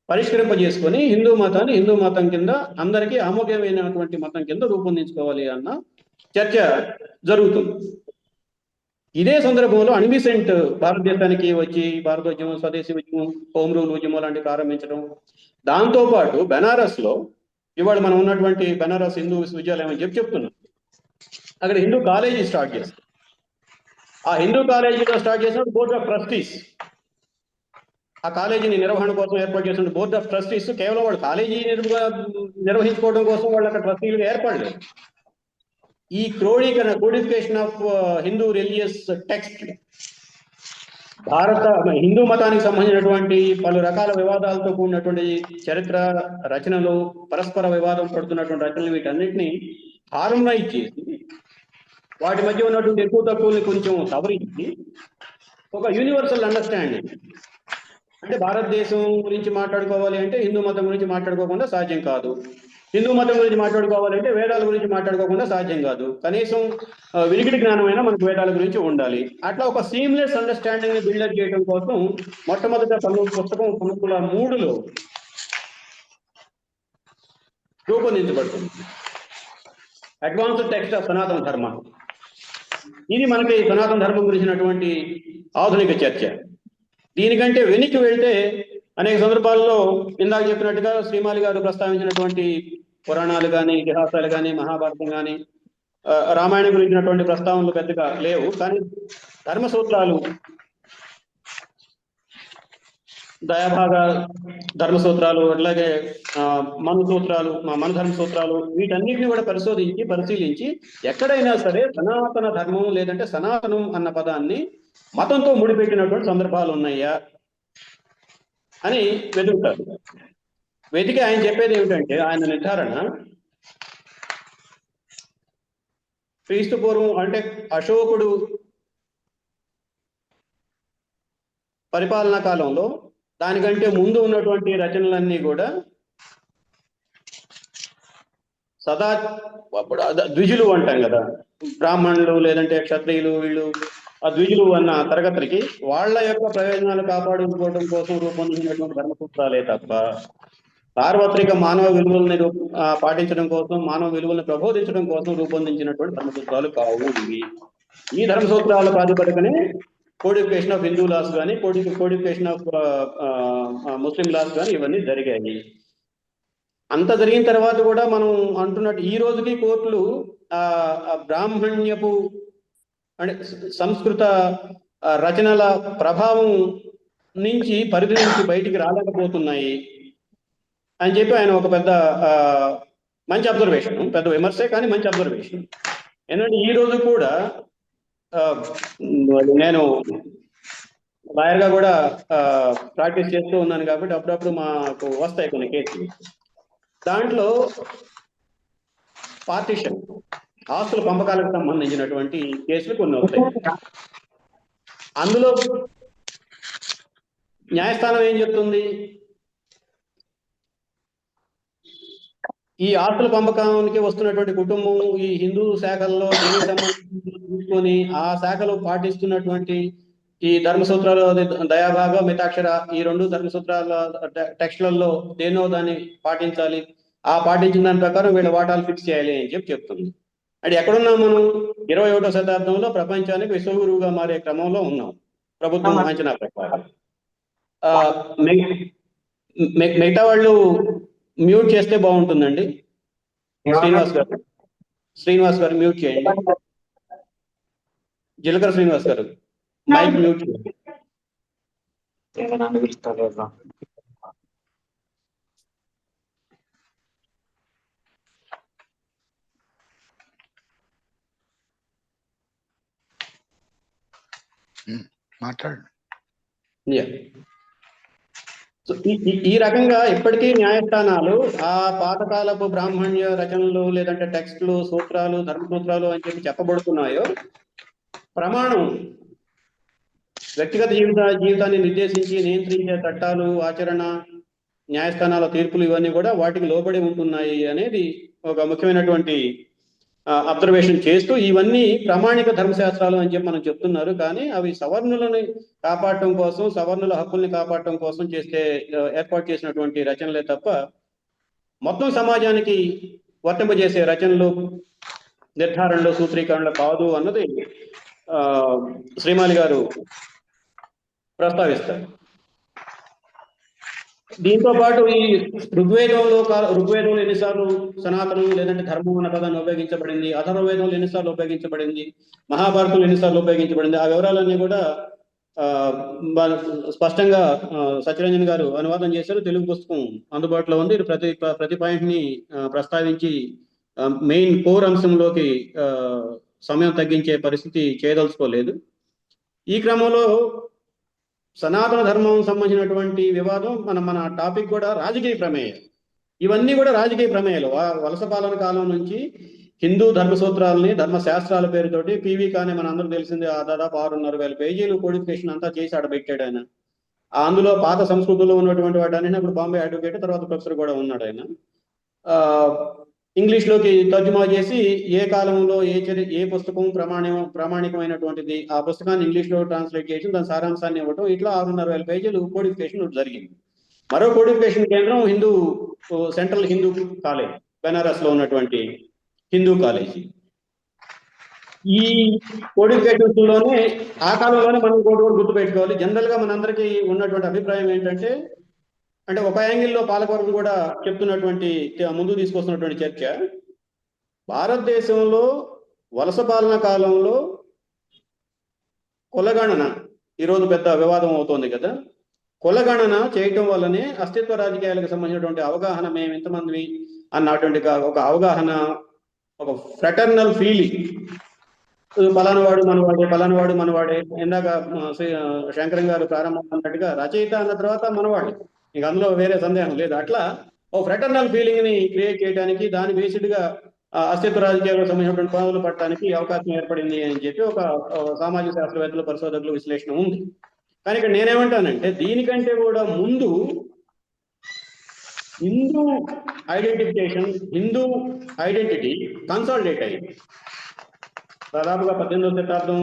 పరిష్కరింపజేసుకొని హిందూ మతాన్ని హిందూ మతం కింద అందరికీ ఆమోదమైనటువంటి మతం కింద రూపొందించుకోవాలి అన్న చర్చ జరుగుతుంది. ఇదే సందర్భంలో అన్బిసెంట్ భారతదేశానికి వచ్చి భారతోద్యమం, స్వదేశీ ఉద్యమం, హోమ్ రూల్ ఉద్యమం లాంటివి ప్రారంభించడం, దాంతోపాటు బెనారస్ లో ఇవాళ మనం ఉన్నటువంటి బెనారస్ హిందూ విశ్వవిద్యాలయం అని చెప్తున్నాం, అక్కడ హిందూ కాలేజీ స్టార్ట్ చేస్తాం. ఆ హిందూ కాలేజీలో స్టార్ట్ చేసినప్పుడు బోర్డ్ ఆఫ్ ట్రస్టీస్, ఆ కాలేజీని నిర్వహణ కోసం ఏర్పాటు చేసిన బోర్డ్ ఆఫ్ ట్రస్టీస్ కేవలం వాళ్ళు కాలేజీ నిర్వహించుకోవడం కోసం వాళ్ళు అక్కడ ట్రస్టీలుగా ఏర్పడలేదు. ఈ codification of Hindu religious text, Hindu మతానికి సంబంధించినటువంటి పలు రకాల వివాదాలతో కూడినటువంటి చరిత్ర రచనలు, పరస్పర వివాదం పడుతున్నటువంటి రచనలు, వీటన్నిటిని హార్మనైజ్ చేసి వాటి మధ్య ఉన్నటువంటి ఎక్కువ తక్కువని కొంచెం సవరించి ఒక యూనివర్సల్ అండర్స్టాండింగ్, అంటే భారతదేశం గురించి మాట్లాడుకోవాలి అంటే హిందూ మతం గురించి మాట్లాడుకోకుండా సాధ్యం కాదు, హిందూ మతం గురించి మాట్లాడుకోవాలంటే వేదాల గురించి మాట్లాడుకోకుండా సాధ్యం కాదు, కనీసం వినికిడి జ్ఞానమైనా మనకు వేదాల గురించి ఉండాలి. అట్లా ఒక సీమ్లెస్ అండర్స్టాండింగ్ ని బిల్డప్ చేయడం కోసం మొట్టమొదట పుస్తకం 1903లో రూపొందించబడుతుంది, అడ్వాన్స్డ్ టెక్స్ట్ ఆఫ్ సనాతన ధర్మ. ఇది మనకి సనాతన ధర్మం గురించినటువంటి ఆధునిక చర్చ. దీనికంటే వెనక్కి వెళ్తే అనేక సందర్భాల్లో ఇందాక చెప్పినట్టుగా శ్రీమాలి గారు ప్రస్తావించినటువంటి పురాణాలు కానీ, ఇతిహాసాలు కానీ, మహాభారతం కానీ, రామాయణం గురించినటువంటి ప్రస్తావనలు పెద్దగా లేవు. కానీ ధర్మసూత్రాలు, దయాభాగ ధర్మసూత్రాలు, అట్లాగే మనుసూత్రాలు, మనధర్మ సూత్రాలు, వీటన్నిటిని కూడా పరిశీలించి ఎక్కడైనా సరే సనాతన ధర్మం లేదంటే సనాతనం అన్న పదాన్ని మతంతో ముడిపెట్టినటువంటి సందర్భాలు ఉన్నాయా అని వెతుకుతారు. వెతికి ఆయన చెప్పేది ఏమిటంటే, ఆయన నిర్ధారణ క్రీస్తు పూర్వం అంటే అశోకుడు పరిపాలనా కాలంలో దానికంటే ముందు ఉన్నటువంటి రచనలన్నీ కూడా సదా ద్విజులు అంటాం కదా, బ్రాహ్మణులు లేదంటే క్షత్రియులు, వీళ్ళు ఆ ద్విజులు అన్న తరగతులకి వాళ్ళ యొక్క ప్రయోజనాలు కాపాడుకోవడం కోసం రూపొందించినటువంటి ధర్మసూత్రాలే తప్ప సార్వత్రిక మానవ విలువల్ని పాటించడం కోసం, మానవ విలువల్ని ప్రబోధించడం కోసం రూపొందించినటువంటి ధర్మసూత్రాలు కావు ఇవి. ఈ ధర్మసూత్రాల ప్రాతిపదికనే కోడిఫికేషన్ ఆఫ్ హిందూ లాస్ కానీ, కోడిఫికేషన్ ఆఫ్ ముస్లిం లాస్ కానీ ఇవన్నీ జరిగాయి. అంత జరిగిన తర్వాత కూడా మనం అంటున్నట్టు ఈ రోజుకి కోర్టులు బ్రాహ్మణ్యపు అంటే సంస్కృత రచనల ప్రభావం నుంచి పరిధి నుంచి బయటికి రాలేకపోతున్నాయి అని చెప్పి ఆయన ఒక పెద్ద మంచి అబ్జర్వేషన్, పెద్ద విమర్శే కానీ మంచి అబ్జర్వేషన్. ఎందుకంటే ఈ రోజు కూడా నేను లాయర్గా కూడా ప్రాక్టీస్ చేస్తూ ఉన్నాను కాబట్టి అప్పుడప్పుడు మాకు వస్తాయి కొన్ని కేసులు. దాంట్లో పార్టీషన్, ఆస్తుల పంపకాలకు సంబంధించినటువంటి కేసులు కొన్ని వస్తాయి. అందులో న్యాయస్థానం ఏం చెప్తుంది, ఈ ఆస్తుల పంపకానికి వస్తున్నటువంటి కుటుంబం ఈ హిందూ శాఖల్లో దేనికి సంబంధించి తీసుకొని ఆ శాఖలో పాటిస్తున్నటువంటి ఈ ధర్మసూత్రాలు దయాభాగ మితాక్షర ఈ రెండు ధర్మసూత్రాల టెక్స్ట్లలో దేనో దాన్ని పాటించాలి, ఆ పాటించిన దాని ప్రకారం వీళ్ళ వాటాలు ఫిక్స్ చేయాలి అని చెప్తుంది. అంటే ఎక్కడున్నాం మనం? 21వ శతాబ్దంలో ప్రపంచానికి విశ్వగురువుగా మారే క్రమంలో ఉన్నాం ప్రభుత్వం అంచనా ప్రకారం. మిగతా వాళ్ళు మ్యూట్ చేస్తే బాగుంటుందండి. శ్రీనివాస్ గారు మ్యూట్ చేయండి. జీలకర్ర శ్రీనివాస్ గారు మైక్ మ్యూట్ చేయండి. మాట్లాడు. ఈ రకంగా ఇప్పటికీ న్యాయస్థానాలు ఆ పాతకాలపు బ్రాహ్మణ్య రచనలు లేదంటే టెక్స్ట్లు, సూత్రాలు, ధర్మసూత్రాలు అని చెప్పబడుతున్నాయో ప్రమాణం వ్యక్తిగత జీవితాన్ని నిర్దేశించి నియంత్రించే చట్టాలు, ఆచరణ, న్యాయస్థానాల తీర్పులు ఇవన్నీ కూడా వాటికి లోబడి ఉంటున్నాయి అనేది ఒక ముఖ్యమైనటువంటి అబ్జర్వేషన్ చేస్తూ ఇవన్నీ ప్రామాణిక ధర్మశాస్త్రాలు అని చెప్పి మనం చెప్తున్నారు. కానీ అవి సవర్ణులని కాపాడటం కోసం, సవర్ణుల హక్కుల్ని కాపాడటం కోసం ఏర్పాటు చేసినటువంటి రచనలే తప్ప మొత్తం సమాజానికి వర్తింపజేసే రచనలు, నిర్ధారణలు, సూత్రీకరణలు కాదు అన్నది శ్రీమాలి గారు ప్రస్తావిస్తారు. దీంతో పాటు ఈ ఋగ్వేదంలో ఎన్నిసార్లు సనాతనం లేదంటే ధర్మం అన్న పదాన్ని ఉపయోగించబడింది, అథర్వవేదంలో ఎన్నిసార్లు ఉపయోగించబడింది, మహాభారతంలో ఎన్నిసార్లు ఉపయోగించబడింది, ఆ వివరాలన్నీ కూడా స్పష్టంగా సత్యరంజన్ గారు అనువాదం చేశారు. తెలుగు పుస్తకం అందుబాటులో ఉంది. ప్రతి పాయింట్ ని ప్రస్తావించి మెయిన్ కోర్ అంశంలోకి సమయం తగ్గించే పరిస్థితి చేయదలుచుకోలేదు. ఈ క్రమంలో సనాతన ధర్మం సంబంధించినటువంటి వివాదం మన టాపిక్ కూడా రాజకీయ ప్రమేయం. ఇవన్నీ కూడా రాజకీయ ప్రమేయాలు. వలస పాలన కాలం నుంచి హిందూ ధర్మసూత్రాలని ధర్మశాస్త్రాల పేరుతోటి పివి కానీ మన అందరూ తెలిసింది దాదాపు 6,500 పేజీలు కోడిఫికేషన్ అంతా చేసి ఆడబెట్టాడు ఆయన. అందులో పాత సంస్కృతిలో ఉన్నటువంటి వాటి అప్పుడు బాంబే అడ్వకేట్, తర్వాత ప్రొఫెసర్ కూడా ఉన్నాడు ఆయన. ఇంగ్లీష్లోకి తర్జుమా చేసి ఏ కాలంలో ఏ పుస్తకం ప్రామాణికమైనటువంటిది ఆ పుస్తకాన్ని ఇంగ్లీష్లో ట్రాన్స్లేట్ చేసి దాని సారాంశాన్ని ఇవ్వటం, ఇట్లా 6,500 పేజీలు కోడిఫికేషన్ జరిగింది. మరో కోడిఫికేషన్ కేంద్రం సెంట్రల్ హిందూ కాలేజ్, బెనారస్ లో ఉన్నటువంటి హిందూ కాలేజీ. ఈ కోడిఫికేషన్స్ లోనే ఆ కాలంలోనే మనం కూడా గుర్తుపెట్టుకోవాలి. జనరల్ గా మనందరికీ ఉన్నటువంటి అభిప్రాయం ఏంటంటే, అంటే ఒక యాంగిల్లో పాలకవర్గం కూడా చెప్తున్నటువంటి ముందు తీసుకొస్తున్నటువంటి చర్చ, భారతదేశంలో వలస పాలన కాలంలో కులగణన ఈరోజు పెద్ద వివాదం అవుతోంది కదా. కులగణన చేయటం వల్లనే అస్తిత్వ రాజకీయాలకు సంబంధించినటువంటి అవగాహన, మేము ఎంతమంది అన్నటువంటి ఒక అవగాహన, ఒక ఫ్రెటర్నల్ ఫీలింగ్, పలానవాడు మనవాడే. ఇందాక శంకరం గారు ప్రారంభం అన్నట్టుగా రచయిత అన్న తర్వాత మనవాడు, ఇంక అందులో వేరే సందేహం లేదు. అట్లా ఓ ఫ్రెటర్నల్ ఫీలింగ్ ని క్రియేట్ చేయడానికి, దాని బేస్డ్గా అస్తిత్వ రాజకీయాలకు సంబంధించినటువంటి పనులు పడటానికి అవకాశం ఏర్పడింది అని చెప్పి ఒక సామాజిక శాస్త్రవేత్తలు, పరిశోధకులు విశ్లేషణ ఉంది. కానీ ఇక్కడ నేనేమంటానంటే, దీనికంటే కూడా ముందు Hindu identification, Hindu identity consolidate అయింది. దాదాపుగా 18వ శతాబ్దం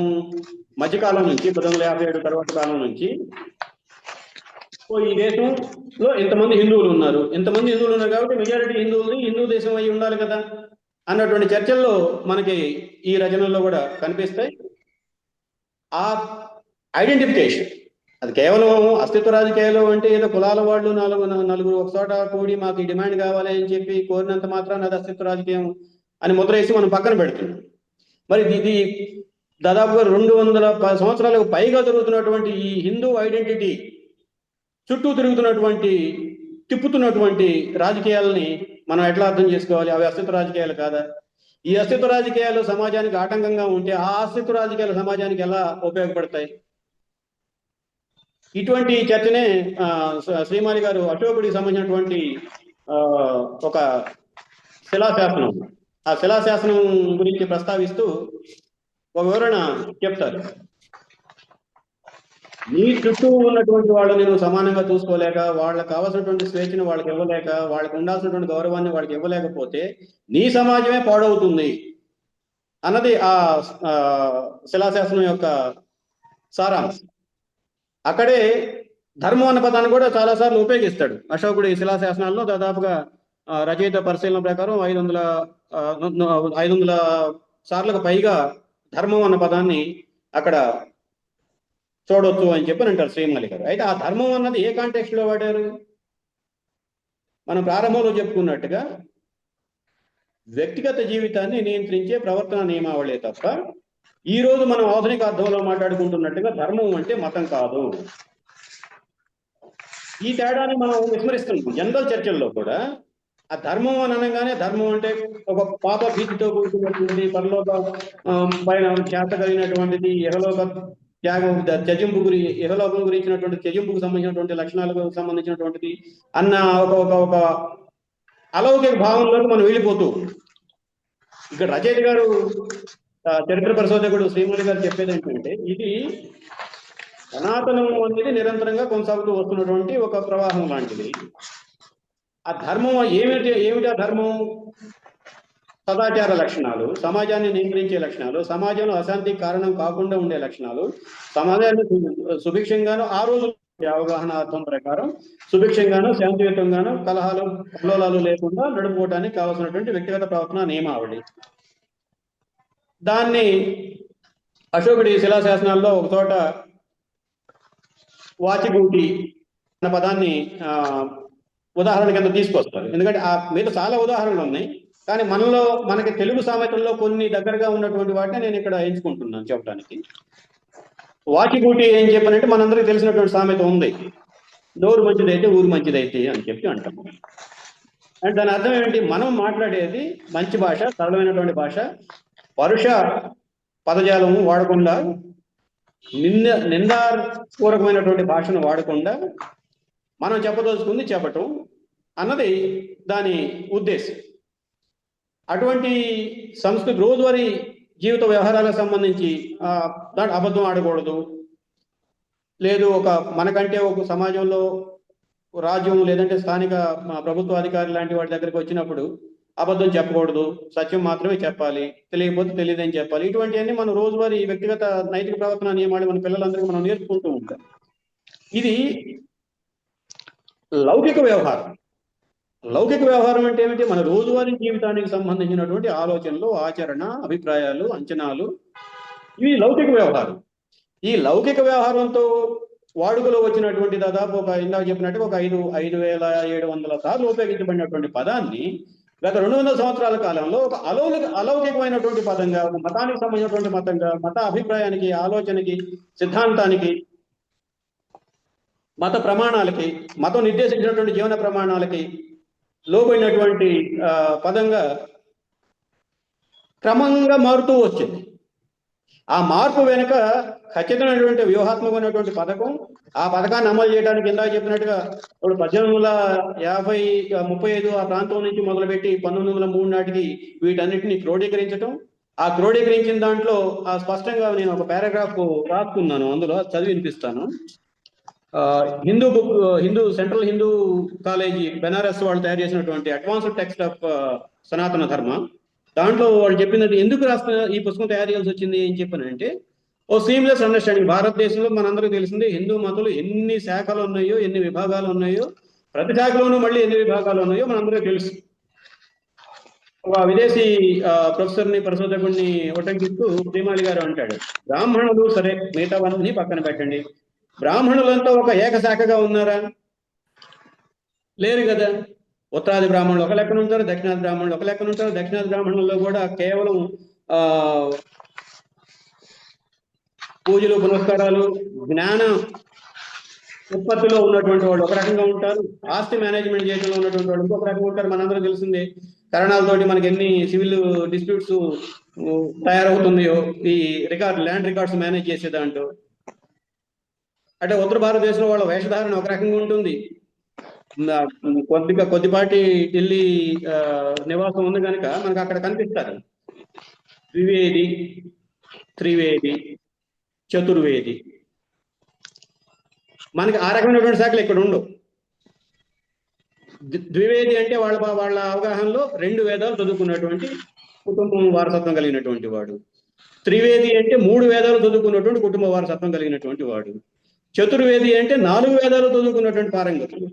మధ్యకాలం నుంచి, 1857 తర్వాత కాలం నుంచి ఈ దేశంలో ఇంతమంది హిందువులు ఉన్నారు, కాబట్టి మెజారిటీ హిందువులు హిందూ దేశం అయి ఉండాలి కదా అన్నటువంటి చర్చల్లో మనకి ఈ రచనల్లో కూడా కనిపిస్తాయి. ఆ ఐడెంటిఫికేషన్ అది కేవలం అస్తిత్వ రాజకీయాలు అంటే ఏదో కులాల వాళ్ళు నలుగురు ఒక చోట కూడి మాకు ఈ డిమాండ్ కావాలి అని చెప్పి కోరినంత మాత్రాన అది అస్తిత్వ రాజకీయం అని ముద్ర వేసి మనం పక్కన పెడుతున్నాం. మరి ఇది దాదాపుగా 200 సంవత్సరాలకు పైగా జరుగుతున్నటువంటి ఈ హిందూ ఐడెంటిటీ చుట్టూ తిప్పుతున్నటువంటి రాజకీయాలని మనం ఎట్లా అర్థం చేసుకోవాలి? అవి అస్తిత్వ రాజకీయాలు కాదా? ఈ అస్తిత్వ రాజకీయాలు సమాజానికి ఆటంకంగా ఉంటే ఆ అస్తిత్వ రాజకీయాలు సమాజానికి ఎలా ఉపయోగపడతాయి? ఇటువంటి చర్చనే శ్రీమాలి గారు అశోకుడికి సంబంధించినటువంటి ఒక శిలాశాసనం, ఆ శిలాశాసనం గురించి ప్రస్తావిస్తూ ఒక వివరణ చెప్తారు. నీ చుట్టూ ఉన్నటువంటి వాళ్ళు నేను సమానంగా చూసుకోలేక, వాళ్ళకి కావాల్సినటువంటి స్వేచ్ఛను వాళ్ళకి ఇవ్వలేక, వాళ్ళకి ఉండాల్సినటువంటి గౌరవాన్ని వాళ్ళకి ఇవ్వలేకపోతే నీ సమాజమే పాడవుతుంది అన్నది ఆ శిలాశాసనం యొక్క సారాంశం. అక్కడే ధర్మం అన్న పదాన్ని కూడా చాలాసార్లు ఉపయోగిస్తాడు అశోకుడు ఈ శిలాశాసనాల్లో. దాదాపుగా రచయిత పరిశీలన ప్రకారం 500 సార్లకు పైగా ధర్మం అన్న పదాన్ని అక్కడ చూడొచ్చు అని చెప్పి అంటారు శ్రీమాలి గారు. అయితే ఆ ధర్మం అన్నది ఏ కాంటెక్స్ట్ లో వాడారు? మనం ప్రారంభంలో చెప్పుకున్నట్టుగా వ్యక్తిగత జీవితాన్ని నియంత్రించే ప్రవర్తన నియమావళే తప్ప ఈ రోజు మనం ఆధునిక అర్థంలో మాట్లాడుకుంటున్నట్టుగా ధర్మం అంటే మతం కాదు. ఈ తేడాన్ని మనం విస్మరిస్తున్నాం. జనరల్ చర్చల్లో కూడా ఆ ధర్మం అని అనగానే ధర్మం అంటే ఒక పాప భీతితో కూడుకున్నటువంటి, పరలోక పైన చేత కలిగినటువంటిది, ఇహలోక త్యాగం ఇహలోకం గురించినటువంటి త్యజింపుకు సంబంధించినటువంటి లక్షణాలకు సంబంధించినటువంటిది అన్న ఒక అలౌకిక భావంలోకి మనం వెళ్ళిపోతూ, ఇక్కడ రచయిత గారు, చరిత్ర పరిశోధకుడు శ్రీమాలి గారు చెప్పేది ఏంటంటే, ఇది సనాతనం అనేది నిరంతరంగా కొనసాగుతూ వస్తున్నటువంటి ఒక ప్రవాహం లాంటిది. ఆ ధర్మం ఏమిటి? ఆ ధర్మం సదాచార లక్షణాలు, సమాజాన్ని నియంత్రించే లక్షణాలు, సమాజంలో అశాంతికి కారణం కాకుండా ఉండే లక్షణాలు, సమాజాన్ని సుభిక్షంగాను, ఆ రోజు అవగాహన అర్థం ప్రకారం సుభిక్షంగాను, శాంతియుతంగాను, కలహాలు కల్లోలాలు లేకుండా నడుపుకోవడానికి కావాల్సినటువంటి వ్యక్తిగత ప్రవర్తన నియమావళి. దాన్ని అశోకుడి శిలాశాసనాల్లో ఒక చోట వాచిగూటి అన్న పదాన్ని ఉదాహరణ కింద తీసుకొస్తారు. ఎందుకంటే ఆ మీద చాలా ఉదాహరణలు ఉన్నాయి, కానీ మనకి తెలుగు సామెతల్లో కొన్ని దగ్గరగా ఉన్నటువంటి వాటిని నేను ఇక్కడ ఎంచుకుంటున్నాను చెప్పడానికి. వాచిగూటి ఏం చెప్పానంటే, మనందరికీ తెలిసినటువంటి సామెత ఉంది, నోరు మంచిదైతే ఊరు మంచిదైతే అని చెప్పి అంటాము. అంటే దాని అర్థం ఏంటి? మనం మాట్లాడేది మంచి భాష, సరళమైనటువంటి భాష, పరుష పదజాలము వాడకుండా, నిందాపూర్వకమైనటువంటి భాషను వాడకుండా మనం చెప్పదలుచుకుంది చెప్పటం అన్నది దాని ఉద్దేశం. అటువంటి సంస్కృతి రోజువారీ జీవిత వ్యవహారాలకు సంబంధించి దాంట్లో అబద్ధం ఆడకూడదు, లేదు మనకంటే ఒక సమాజంలో రాజ్యం లేదంటే స్థానిక ప్రభుత్వ అధికారి లాంటి వాటి దగ్గరికి వచ్చినప్పుడు అబద్ధం చెప్పకూడదు, సత్యం మాత్రమే చెప్పాలి, తెలియకపోతే తెలియదని చెప్పాలి. ఇటువంటివన్నీ మనం రోజువారీ వ్యక్తిగత నైతిక ప్రవర్తన నియమాలు మన పిల్లలందరికీ మనం నేర్చుకుంటూ ఉంటాం. ఇది లౌకిక వ్యవహారం. లౌకిక వ్యవహారం అంటే ఏమిటి? మన రోజువారీ జీవితానికి సంబంధించినటువంటి ఆలోచనలు, ఆచరణ, అభిప్రాయాలు, అంచనాలు, ఇవి లౌకిక వ్యవహారం. ఈ లౌకిక వ్యవహారంతో వాడుకలో వచ్చినటువంటి దాదాపు ఇందాక చెప్పినట్టు 5,700 సార్లు ఉపయోగించబడినటువంటి పదాన్ని గత 200 సంవత్సరాల కాలంలో ఒక అలౌకికమైనటువంటి పదంగా, ఒక మతానికి సంబంధించినటువంటి మతంగా, మత అభిప్రాయానికి, ఆలోచనకి, సిద్ధాంతానికి, మత ప్రమాణాలకి, మతం నిర్దేశించినటువంటి జీవన ప్రమాణాలకి లోబడినటువంటి పదంగా క్రమంగా మారుతూ వచ్చింది. ఆ మార్పు వెనుక ఖచ్చితమైనటువంటి వ్యూహాత్మకమైనటువంటి పథకం, ఆ పథకాన్ని అమలు చేయడానికి ఇందాక చెప్పినట్టుగా ఇప్పుడు 1835 ఆ ప్రాంతం నుంచి మొదలుపెట్టి 1903 నాటికి వీటన్నిటిని క్రోడీకరించడం, ఆ క్రోడీకరించిన దాంట్లో ఆ స్పష్టంగా నేను ఒక పారాగ్రాఫ్ రాసుకున్నాను, అందులో చదివి వినిపిస్తాను. హిందూ సెంట్రల్ హిందూ కాలేజీ బెనారస్ వాళ్ళు తయారు చేసినటువంటి అడ్వాన్స్డ్ టెక్స్ట్ ఆఫ్ సనాతన ధర్మ, దాంట్లో వాళ్ళు చెప్పినట్టు ఎందుకు రాస్తున్న ఈ పుస్తకం తయారు చేయాల్సి వచ్చింది ఏం చెప్పానంటే, ఓ సీమ్లెస్ అండర్స్టాండింగ్. భారతదేశంలో మనందరికీ తెలిసింది హిందూ మతాలు ఎన్ని శాఖలు ఉన్నాయో, ఎన్ని విభాగాలు ఉన్నాయో, ప్రతి శాఖలోనూ మళ్ళీ ఎన్ని విభాగాలు ఉన్నాయో మనందరికీ తెలుసు. ఒక విదేశీ ప్రొఫెసర్ని పరిశోధకుడిని ఉటంకిస్తూ శ్రీమాలి గారు అంటాడు, బ్రాహ్మణులు సరే మిగతావన్నీ పక్కన పెట్టండి, బ్రాహ్మణులంతా ఒక ఏకశాఖగా ఉన్నారా? లేరు కదా. ఉత్తరాది బ్రాహ్మణులు ఒక లెక్కన ఉంటారు, దక్షిణాది బ్రాహ్మణులు ఒక లెక్కన ఉంటారు. దక్షిణాది బ్రాహ్మణుల్లో కూడా కేవలం పూజలు పునస్కారాలు జ్ఞాన ఉత్పత్తిలో ఉన్నటువంటి వాళ్ళు ఒక రకంగా ఉంటారు, ఆస్తి మేనేజ్మెంట్ చేయడంలో ఉన్నటువంటి వాళ్ళు ఇంకొక రకంగా ఉంటారు. మనందరూ తెలిసిందే కారణాలతోటి మనకి ఎన్ని సివిల్ డిస్ప్యూట్స్ తయారవుతున్నాయో ఈ ల్యాండ్ రికార్డ్స్ మేనేజ్ చేసే దాంట్లో. అంటే ఉత్తర భారతదేశంలో వాళ్ళ వేషధారణ ఒక రకంగా ఉంటుంది, కొద్దిపాటి ఢిల్లీ నివాసం ఉంది కనుక మనకు అక్కడ కనిపిస్తారు ద్వివేది, త్రివేది, చతుర్వేది. మనకి ఆ రకమైనటువంటి శాఖలు ఇక్కడ ఉండవు. ద్వివేది అంటే వాళ్ళ అవగాహనలో 2 వేదాలు చదువుకున్నటువంటి కుటుంబం వారసత్వం కలిగినటువంటి వాడు. త్రివేది అంటే 3 వేదాలు చదువుకున్నటువంటి కుటుంబ వారసత్వం కలిగినటువంటి వాడు. చతుర్వేది అంటే 4 వేదాలు చదువుకున్నటువంటి పారంగతులు.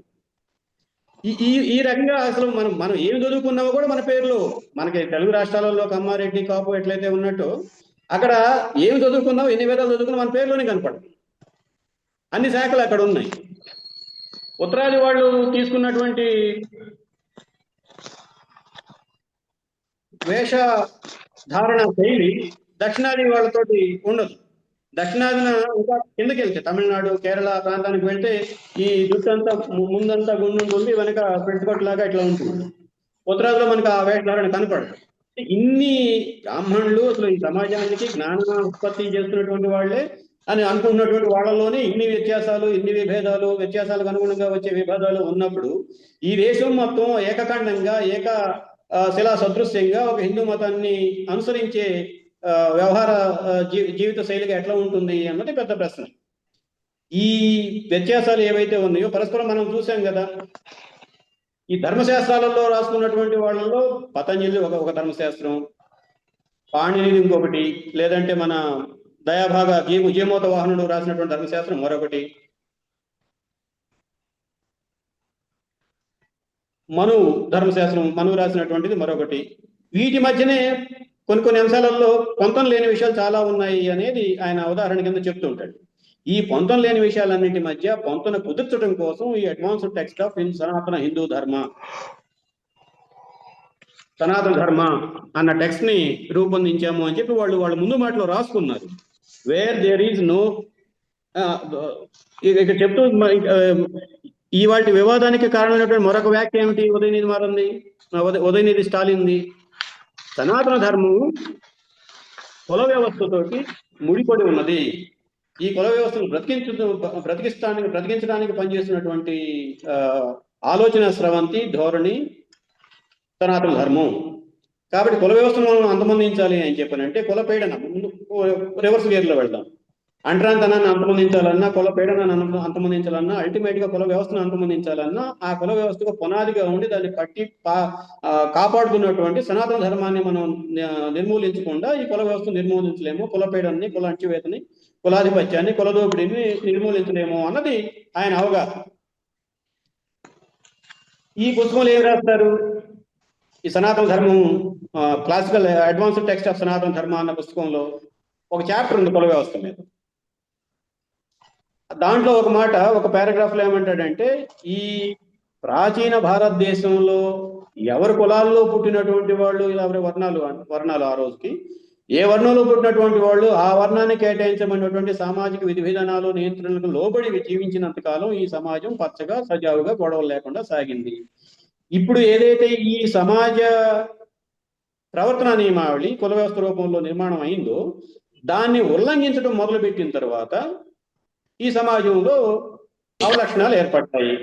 ఈ రకంగా అసలు మనం ఏమి చదువుకున్నామో కూడా మన పేర్లు, మనకి తెలుగు రాష్ట్రాలలో కమ్మారెడ్డి, కాపు ఎట్లయితే ఉన్నట్టు అక్కడ ఏమి చదువుకున్నావు, ఎన్ని వేదాలు చదువుకున్నా మన పేర్లోనే కనపడదు. అన్ని శాఖలు అక్కడ ఉన్నాయి. ఉత్తరాది వాళ్ళు తీసుకున్నటువంటి వేషధారణ శైలి దక్షిణాది వాళ్ళతోటి ఉండదు. దక్షిణాదిన ఇంకా కిందకి వెళ్తే తమిళనాడు, కేరళ ప్రాంతానికి వెళ్తే ఈ జుట్టు అంతా ముందంతా గుండు వెనక పెట్టుకోట్లాగా ఇట్లా ఉంటుంది. ఉత్తరాదిలో మనకు ఆ వేషధారణ కనపడదు. ఇన్ని బ్రాహ్మణులు అసలు ఈ సమాజానికి జ్ఞాన ఉత్పత్తి చేస్తున్నటువంటి వాళ్ళే అని అనుకుంటున్నటువంటి వాళ్ళలోనే ఇన్ని వ్యత్యాసాలు, ఇన్ని వ్యత్యాసాలకు అనుగుణంగా వచ్చే విభేదాలు ఉన్నప్పుడు ఈ దేశం మొత్తం ఏకఖండంగా శిలా సదృశ్యంగా ఒక హిందూ మతాన్ని అనుసరించే వ్యవహార జీవిత శైలిగా ఎట్లా ఉంటుంది అన్నది పెద్ద ప్రశ్న. ఈ వ్యత్యాసాలు ఏవైతే ఉన్నాయో పరస్పరం మనం చూసాం కదా. ఈ ధర్మశాస్త్రాలలో రాసుకున్నటువంటి వాళ్ళలో పతంజలి ఒక ధర్మశాస్త్రం, పాణిని ఇంకొకటి, లేదంటే మన దయాభాగ జీమోత వాహనుడు రాసినటువంటి ధర్మశాస్త్రం మరొకటి, మనువు రాసినటువంటిది మరొకటి. వీటి మధ్యనే కొన్ని అంశాలలో పొంతం లేని విషయాలు చాలా ఉన్నాయి అనేది ఆయన ఉదాహరణ కింద చెప్తూ ఉంటాడు. ఈ పొంతం లేని విషయాలన్నింటి మధ్య పొంతన కుదుర్చడం కోసం ఈ అడ్వాన్స్డ్ టెక్స్ట్ ఆఫ్ సనాతన హిందూ ధర్మ, సనాతన ధర్మ అన్న టెక్స్ట్ ని రూపొందించాము అని చెప్పి వాళ్ళు ముందు మాటలో రాసుకున్నారు. వేర్ దేర్ ఈజ్ నో, ఇక్కడ చెప్తూ ఇవాటి వివాదానికి కారణమైనటువంటి మరొక వ్యాఖ్య ఏమిటి ఉదయనిధి స్టాలిన్ది. సనాతన ధర్మం కుల వ్యవస్థతోటి ముడిపడి ఉన్నది. ఈ కుల వ్యవస్థను బ్రతికించడానికి పనిచేస్తున్నటువంటి ఆలోచన స్రవంతి ధోరణి సనాతన ధర్మం. కాబట్టి కుల వ్యవస్థను మనం అంతమొందించాలి అని చెప్పానంటే కుల పీడన, రివర్స్ గేర్లో వెళ్దాం. అంటరాంతనాన్ని అంతమొందించాలన్నా, కుల పీడనాన్ని అంతమొందించాలన్నా, అల్టిమేట్ గా కుల వ్యవస్థను అంతమొందించాలన్నా ఆ కుల వ్యవస్థకు పునాదిగా ఉండి దాన్ని కట్టి కాపాడుతున్నటువంటి సనాతన ధర్మాన్ని మనం నిర్మూలించకుండా ఈ కుల వ్యవస్థను నిర్మూలించలేము, కుల పీడనని, కుల అణచివేతని, కులాధిపత్యాన్ని, కుల దోపిడీని నిర్మూలించలేము అన్నది ఆయన అవగాహన. ఈ పుస్తకంలో ఏం రాస్తారు? ఈ సనాతన ధర్మం క్లాసికల్ అడ్వాన్స్డ్ టెక్స్ట్ ఆఫ్ సనాతన ధర్మ అన్న పుస్తకంలో ఒక చాప్టర్ ఉంది కుల వ్యవస్థ మీద. దాంట్లో ఒక పారాగ్రాఫ్ లో ఏమంటాడంటే, ఈ ప్రాచీన భారతదేశంలో ఎవరి కులాల్లో పుట్టినటువంటి వాళ్ళు, ఎవరి వర్ణాలు ఆ రోజుకి ఏ వర్ణంలో పుట్టినటువంటి వాళ్ళు ఆ వర్ణాన్ని కేటాయించబడినటువంటి సామాజిక విధి విధానాలు, నియంత్రణలకు లోబడి జీవించినంత కాలం ఈ సమాజం పచ్చగా సజావుగా గొడవలు లేకుండా సాగింది. ఇప్పుడు ఏదైతే ఈ సమాజ ప్రవర్తన నియమావళి కుల వ్యవస్థ రూపంలో నిర్మాణం అయిందో దాన్ని ఉల్లంఘించడం మొదలుపెట్టిన తర్వాత ఈ సమాజంలో అవలక్షణాలు ఏర్పడతాయి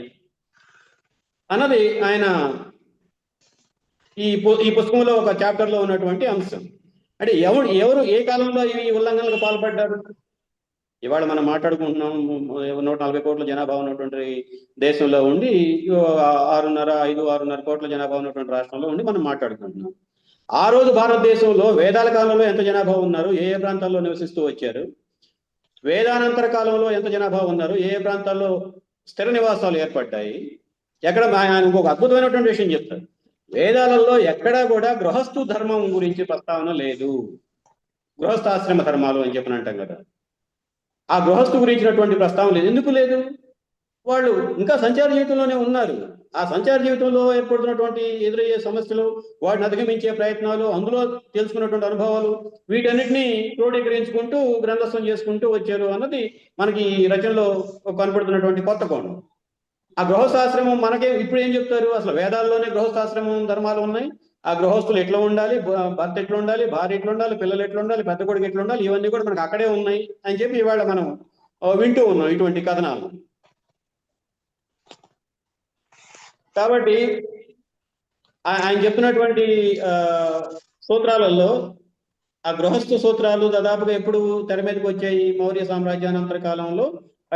అన్నది ఆయన ఈ పుస్తకంలో ఒక చాప్టర్లో ఉన్నటువంటి అంశం. అంటే ఎవరు ఏ కాలంలో ఈ ఉల్లంఘనలకు పాల్పడ్డారు? ఇవాళ మనం మాట్లాడుకుంటున్నాం 140 కోట్ల జనాభా ఉన్నటువంటి దేశంలో ఉండి 6.5 కోట్ల జనాభా ఉన్నటువంటి రాష్ట్రంలో ఉండి మనం మాట్లాడుకుంటున్నాం. ఆ రోజు భారతదేశంలో వేదాల కాలంలో ఎంత జనాభా ఉన్నారు, ఏ ప్రాంతాల్లో నివసిస్తూ వచ్చారు, వేదానంతర కాలంలో ఎంత జనాభా ఉన్నారు, ఏ ప్రాంతాల్లో స్థిర నివాసాలు ఏర్పడ్డాయి, ఎక్కడ ఆయన ఇంకొక అద్భుతమైనటువంటి విషయం చెప్తారు. వేదాలలో ఎక్కడా కూడా గృహస్థు ధర్మం గురించి ప్రస్తావన లేదు. గృహస్థాశ్రమ ధర్మాలు అని చెప్పని అంటాం కదా, ఆ గృహస్థు గురించినటువంటి ప్రస్తావన లేదు. ఎందుకు లేదు? వాళ్ళు ఇంకా సంచార జీవితంలోనే ఉన్నారు. ఆ సంచార జీవితంలో ఏర్పడుతున్నటువంటి ఎదురయ్యే సమస్యలు, వాటిని అధిగమించే ప్రయత్నాలు, అందులో తెలుసుకున్నటువంటి అనుభవాలు, వీటన్నిటినీ క్రోడీకరించుకుంటూ గ్రంథస్థం చేసుకుంటూ వచ్చారు అన్నది మనకి ఈ రచనలో కనపడుతున్నటువంటి కొత్త కోణం. ఆ గృహస్థాశ్రమం మనకే ఇప్పుడు ఏం చెప్తారు? అసలు వేదాల్లోనే గృహస్థాశ్రమం ధర్మాలు ఉన్నాయి. ఆ గృహస్థులు ఎట్లా ఉండాలి, భర్త ఎట్లా ఉండాలి, భార్య ఎట్లా ఉండాలి, పిల్లలు ఎట్లా ఉండాలి, పెద్ద కొడుకు ఎట్లా ఉండాలి, ఇవన్నీ కూడా మనకు అక్కడే ఉన్నాయి అని చెప్పి ఇవాళ మనం వింటూ ఉన్నాం ఇటువంటి కథనాలు. కాబట్టి ఆయన చెప్తున్నటువంటి సూత్రాలలో ఆ గృహస్థ సూత్రాలు దాదాపుగా ఎప్పుడు తెర మీదకి వచ్చాయి? మౌర్య సామ్రాజ్యానంతర కాలంలో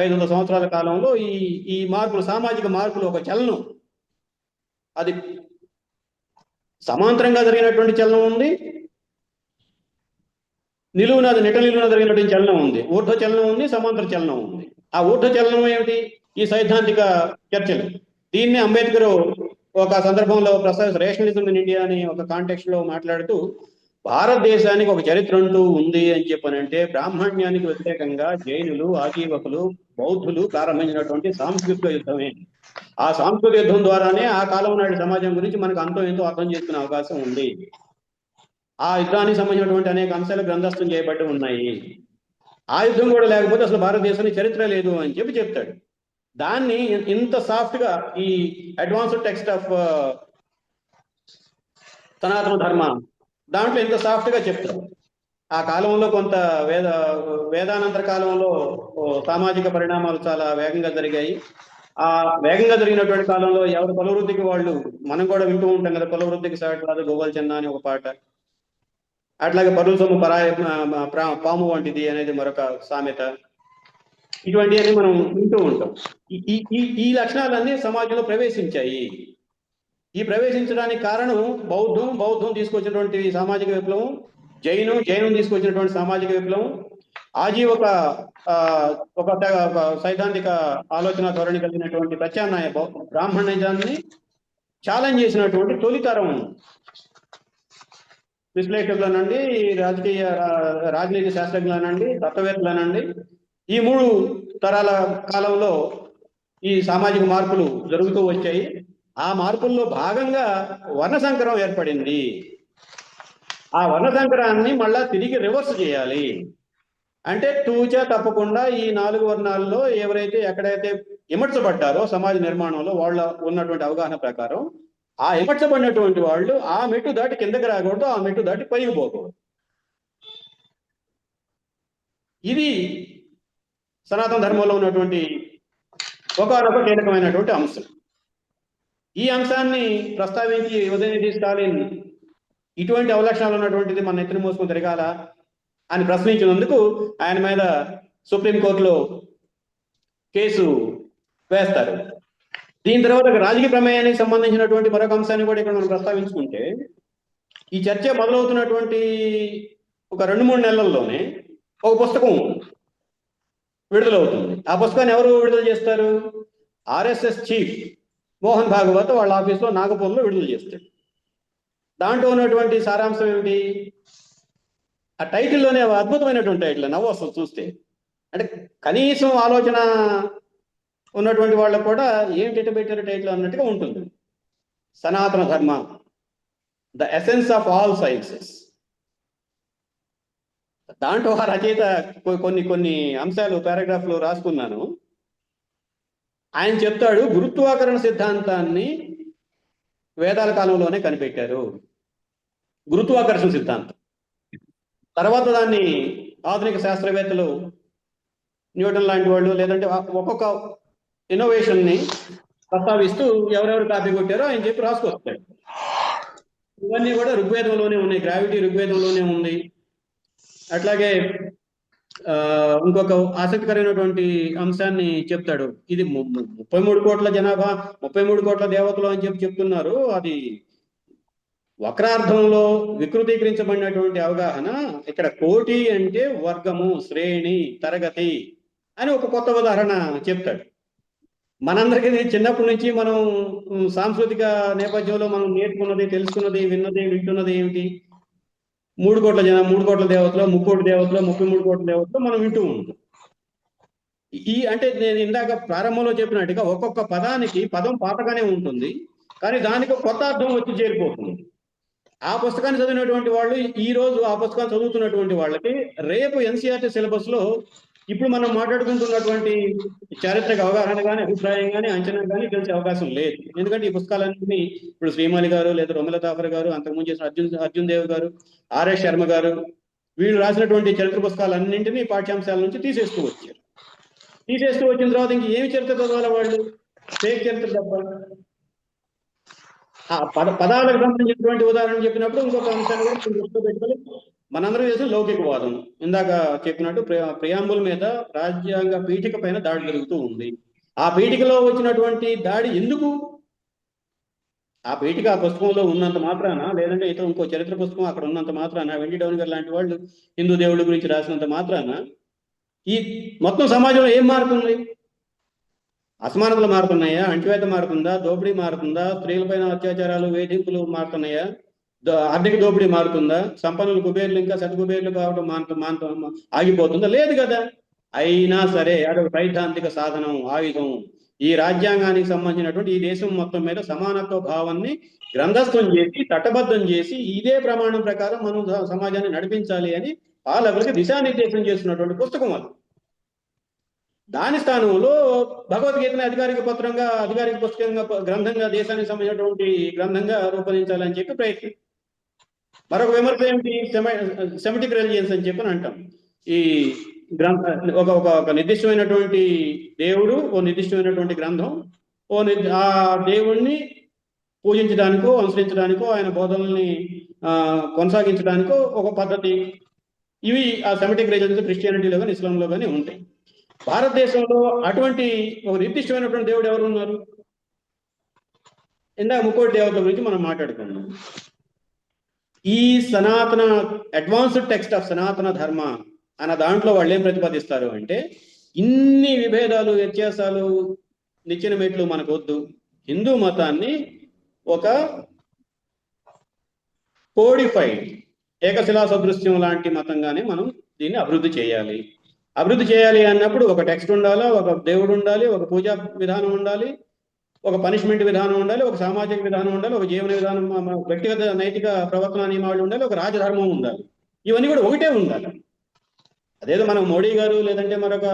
500 సంవత్సరాల కాలంలో ఈ మార్పులు, సామాజిక మార్పులు, ఒక చలనం, అది సమాంతరంగా జరిగినటువంటి చలనం ఉంది, నిట నిలువున జరిగినటువంటి చలనం ఉంది, ఊర్ధ్వ చలనం ఉంది, సమాంతర చలనం ఉంది. ఆ ఊర్ధ్వ చలనం ఏమిటి? ఈ సైద్ధాంతిక చర్చలు. దీన్ని అంబేద్కర్ ఒక సందర్భంలో రేషనలిజం ఇన్ ఇండియా అని ఒక కాంటెక్స్ట్ లో మాట్లాడుతూ, భారతదేశానికి ఒక చరిత్ర అంటూ ఉంది అని చెప్పనంటే బ్రాహ్మణ్యానికి వ్యతిరేకంగా జైనులు, ఆజీవకులు, బౌద్ధులు ప్రారంభించినటువంటి సాంస్కృతిక యుద్ధమే. ఆ సాంస్కృతిక యుద్ధం ద్వారానే ఆ కాలం నాటి సమాజం గురించి మనకు అంతో ఎంతో అర్థం చేసుకునే అవకాశం ఉంది. ఆ యుద్ధానికి సంబంధించినటువంటి అనేక అంశాలు గ్రంథస్థం చేయబడి ఉన్నాయి. ఆ యుద్ధం కూడా లేకపోతే అసలు భారతదేశానికి చరిత్ర లేదు అని చెప్పి చెప్తాడు. దాన్ని ఇంత సాఫ్ట్ గా ఈ అడ్వాన్స్డ్ టెక్స్ట్ ఆఫ్ సనాతన ధర్మ దాంట్లో ఇంత సాఫ్ట్ గా చెప్తారు. ఆ కాలంలో కొంత వేదానంతర కాలంలో సామాజిక పరిణామాలు చాలా వేగంగా జరిగాయి. ఆ వేగంగా జరిగినటువంటి కాలంలో ఎవరు కులవృద్ధికి వాళ్ళు, మనం కూడా వింటూ ఉంటాం కదా, కులవృద్ధికి సాటి రాదు గోగల్ చందా అని ఒక పాట. అట్లాగే పరుల సొమ్ము పరాయ పాము వంటిది అనేది మరొక సామెత. ఇటువంటివన్నీ మనం వింటూ ఉంటాం. ఈ లక్షణాలన్నీ సమాజంలో ప్రవేశించాయి. ఈ ప్రవేశించడానికి కారణం బౌద్ధం తీసుకొచ్చినటువంటి సామాజిక విప్లవం, జైనం తీసుకొచ్చినటువంటి సామాజిక విప్లవం, ఆజీవక ఒక సైద్ధాంతిక ఆలోచన ధోరణి కలిగినటువంటి ప్రత్యామ్నాయ బ్రాహ్మణిజాన్ని ఛాలెంజ్ చేసినటువంటి తొలితరం విశ్లేషకులనండి, రాజనీతి శాస్త్రజ్ఞులనండి, తత్వవేత్తలనండి, ఈ 3 తరాల కాలంలో ఈ సామాజిక మార్పులు జరుగుతూ వచ్చాయి. ఆ మార్పుల్లో భాగంగా వర్ణ సంకరం ఏర్పడింది. ఆ వర్ణ సంకరాన్ని మళ్ళా తిరిగి రివర్స్ చేయాలి అంటే తూచా తప్పకుండా ఈ 4 వర్ణాల్లో ఎవరైతే ఎక్కడైతే ఇమర్చబడ్డారో సమాజ నిర్మాణంలో వాళ్ళ ఉన్నటువంటి అవగాహన ప్రకారం, ఆ ఇమర్చబడినటువంటి వాళ్ళు ఆ మెట్టు దాటి కిందకి రాకూడదు, ఆ మెట్టు దాటి పైకి పోకూడదు. ఇది సనాతన ధర్మంలో ఉన్నటువంటి ఒకనొక కీలకమైనటువంటి అంశం. ఈ అంశాన్ని ప్రస్తావించి ఉదయనిధి స్టాలిన్ ఇటువంటి అవలక్షణాలు ఉన్నటువంటిది మన నెత్తిన మోసుకొని తిరగాల అని ప్రశ్నించినందుకు ఆయన మీద సుప్రీంకోర్టులో కేసు వేస్తారు. దీని తర్వాత రాజకీయ ప్రమేయానికి సంబంధించినటువంటి మరొక అంశాన్ని కూడా ఇక్కడ మనం ప్రస్తావించుకుంటే, ఈ చర్చ మొదలవుతున్నటువంటి ఒక 2-3 నెలల్లోనే ఒక పుస్తకం విడుదలవుతుంది. ఆ పుస్తకాన్ని ఎవరు విడుదల చేస్తారు? ఆర్ఎస్ఎస్ చీఫ్ మోహన్ భాగవత్ వాళ్ళ ఆఫీస్లో నాగపూర్లో విడుదల చేస్తాడు. దాంట్లో ఉన్నటువంటి సారాంశం ఏమిటి? ఆ టైటిల్లోనే అద్భుతమైనటువంటి టైటిల్, నవ్వు వస్తుంది చూస్తే. అంటే కనీసం ఆలోచన ఉన్నటువంటి వాళ్ళకు కూడా ఏంటి పెట్టారు టైటిల్ అన్నట్టుగా ఉంటుంది. సనాతన ధర్మ, the essence of all sciences. దాంట్లో ఆ రచయిత కొన్ని అంశాలు పారాగ్రాఫ్లో రాసుకున్నాను. ఆయన చెప్తాడు, గురుత్వాకర్షణ సిద్ధాంతాన్ని వేదాల కాలంలోనే కనిపెట్టారు. గురుత్వాకర్షణ సిద్ధాంతం తర్వాత దాన్ని ఆధునిక శాస్త్రవేత్తలు న్యూటన్ లాంటి వాళ్ళు, లేదంటే ఒక్కొక్క ఇన్నోవేషన్ని ప్రస్తావిస్తూ ఎవరెవరు కాపీ కొట్టారో ఆయన చెప్పి రాసుకొస్తాడు. ఇవన్నీ కూడా ఋగ్వేదంలోనే ఉన్నాయి. గ్రావిటీ ఋగ్వేదంలోనే ఉంది. అట్లాగే ఇంకొక ఆసక్తికరమైనటువంటి అంశాన్ని చెప్తాడు. ఇది 33 కోట్ల జనాభా, 33 కోట్ల దేవతలు అని చెప్తున్నారు. అది వక్రార్థంలో వికృతీకరించబడినటువంటి అవగాహన. ఇక్కడ కోటి అంటే వర్గము, శ్రేణి, తరగతి అని ఒక కొత్త ఉదాహరణ చెప్తాడు. మనందరికీ చిన్నప్పటి నుంచి మనం సాంస్కృతిక నేపథ్యంలో మనం నేర్చుకున్నది, తెలుసుకున్నది, వింటున్నది ఏమిటి? 3 కోట్ల దేవతలు, 3 కోట్ల దేవతలు, 33 కోట్ల దేవతలు మనం వింటూ ఉంటాం. అంటే నేను ఇందాక ప్రారంభంలో చెప్పినట్టుగా ఒక్కొక్క పదానికి పదం పాతగానే ఉంటుంది, కానీ దానికి కొత్త అర్థం వచ్చి చేరిపోతుంది. ఆ పుస్తకాన్ని చదివినటువంటి వాళ్ళు ఈ రోజు ఆ పుస్తకాన్ని చదువుతున్నటువంటి వాళ్ళకి రేపు ఎన్సీఆర్టీ సిలబస్ లో ఇప్పుడు మనం మాట్లాడుకుంటున్నటువంటి చారిత్రక అవగాహన కానీ, అభిప్రాయం కానీ, అంచనా కానీ తెలిసే అవకాశం లేదు. ఎందుకంటే ఈ పుస్తకాలన్నీ ఇప్పుడు శ్రీమాలి గారు, లేదా రొమిల తాఫర్ గారు, అంతకుముందు చేసిన అర్జున్ దేవ్ గారు, ఆర్ఎస్ శర్మ గారు, వీళ్ళు రాసినటువంటి చరిత్ర పుస్తకాలన్నింటినీ పాఠ్యాంశాల నుంచి తీసేస్తూ వచ్చారు. తీసేస్తూ వచ్చిన తర్వాత ఇంక ఏమి చరిత్ర చదవాలి వాళ్ళు? ఫేక్ చరిత్ర తప్ప. ఆ పదాలకు సంబంధించినటువంటి ఉదాహరణ చెప్పినప్పుడు ఇంకొక అంశాన్ని కూడా దృష్టిలో పెట్టుకొని మనందరం చేసిన లౌకికవాదం, ఇందాక చెప్పినట్టు ప్రియాంబుల్ మీద రాజ్యాంగ పీఠిక పైన దాడి జరుగుతూ ఉంది. ఆ పీఠికలో వచ్చినటువంటి దాడి ఎందుకు? ఆ పీఠిక ఆ పుస్తకంలో ఉన్నంత మాత్రాన, లేదంటే ఇతర ఇంకో చరిత్ర పుస్తకం అక్కడ ఉన్నంత మాత్రాన, వెండి డౌన్ గారు లాంటి వాళ్ళు హిందూ దేవుడి గురించి రాసినంత మాత్రాన ఈ మొత్తం సమాజంలో ఏం మారుతుంది? అసమానతలు మారుతున్నాయా? అంటువేత మారుతుందా? దోపిడీ మారుతుందా? స్త్రీలపైన అత్యాచారాలు, వేధింపులు మారుతున్నాయా? ఆర్థిక దోపిడీ మారుతుందా? సంపన్నులు కుబేర్లు ఇంకా సతకుబేర్లు కావడం ఆగిపోతుందా? లేదు కదా. అయినా సరే అదొక సైద్ధాంతిక సాధనం, ఆయుధం. ఈ రాజ్యాంగానికి సంబంధించినటువంటి ఈ దేశం మొత్తం మీద సమానత్వ భావాన్ని గ్రంథస్థం చేసి, తటబద్ధం చేసి, ఇదే ప్రమాణం ప్రకారం మనం సమాజాన్ని నడిపించాలి అని పాలకులకి దిశానిర్దేశం చేస్తున్నటువంటి పుస్తకం అది. దాని స్థానంలో భగవద్గీతని అధికారిక పుస్తకంగా, గ్రంథంగా, దేశానికి సంబంధించినటువంటి గ్రంథంగా రూపొందించాలని చెప్పి ప్రయత్నం. మరొక విమర్శ ఏమిటి? సెమిటిక్ రిలిజియన్స్ అని చెప్పని అంటాం. ఈ ఒక నిర్దిష్టమైనటువంటి దేవుడు, ఓ నిర్దిష్టమైనటువంటి గ్రంథం, ఆ దేవుణ్ణి పూజించడానికో, అనుసరించడానికో, ఆయన బోధనల్ని కొనసాగించడానికో ఒక పద్ధతి. ఇవి ఆ సెమిటిక్ రిలిజియన్స్ క్రిస్టియానిటీలో కానీ, ఇస్లాంలో కానీ ఉంటాయి. భారతదేశంలో అటువంటి ఒక నిర్దిష్టమైనటువంటి దేవుడు ఎవరు ఉన్నారు? ఇందాక 3 కోట్ల దేవతల గురించి మనం మాట్లాడుకున్నాం. ఈ సనాతన అడ్వాన్స్డ్ టెక్స్ట్ ఆఫ్ సనాతన ధర్మ అన్న దాంట్లో వాళ్ళు ఏం ప్రతిపాదిస్తారు అంటే, ఇన్ని విభేదాలు, వ్యత్యాసాలు, నిచ్చెన మెట్లు మనకు వద్దు. హిందూ మతాన్ని ఒక కోడిఫైడ్ ఏకశిలా సదృశ్యం లాంటి మతంగానే మనం దీన్ని అభివృద్ధి చేయాలి. అభివృద్ధి చేయాలి అన్నప్పుడు ఒక టెక్స్ట్ ఉండాలి, ఒక దేవుడు ఉండాలి, ఒక పూజా విధానం ఉండాలి, ఒక పనిష్మెంట్ విధానం ఉండాలి, ఒక సామాజిక విధానం ఉండాలి, ఒక జీవన విధానం, వ్యక్తిగత నైతిక ప్రవర్తన నియమాలు ఉండాలి, ఒక రాజధర్మం ఉండాలి. ఇవన్నీ కూడా ఒకటే ఉండాలి. అదేదో మనం మోడీ గారు, లేదంటే మరొక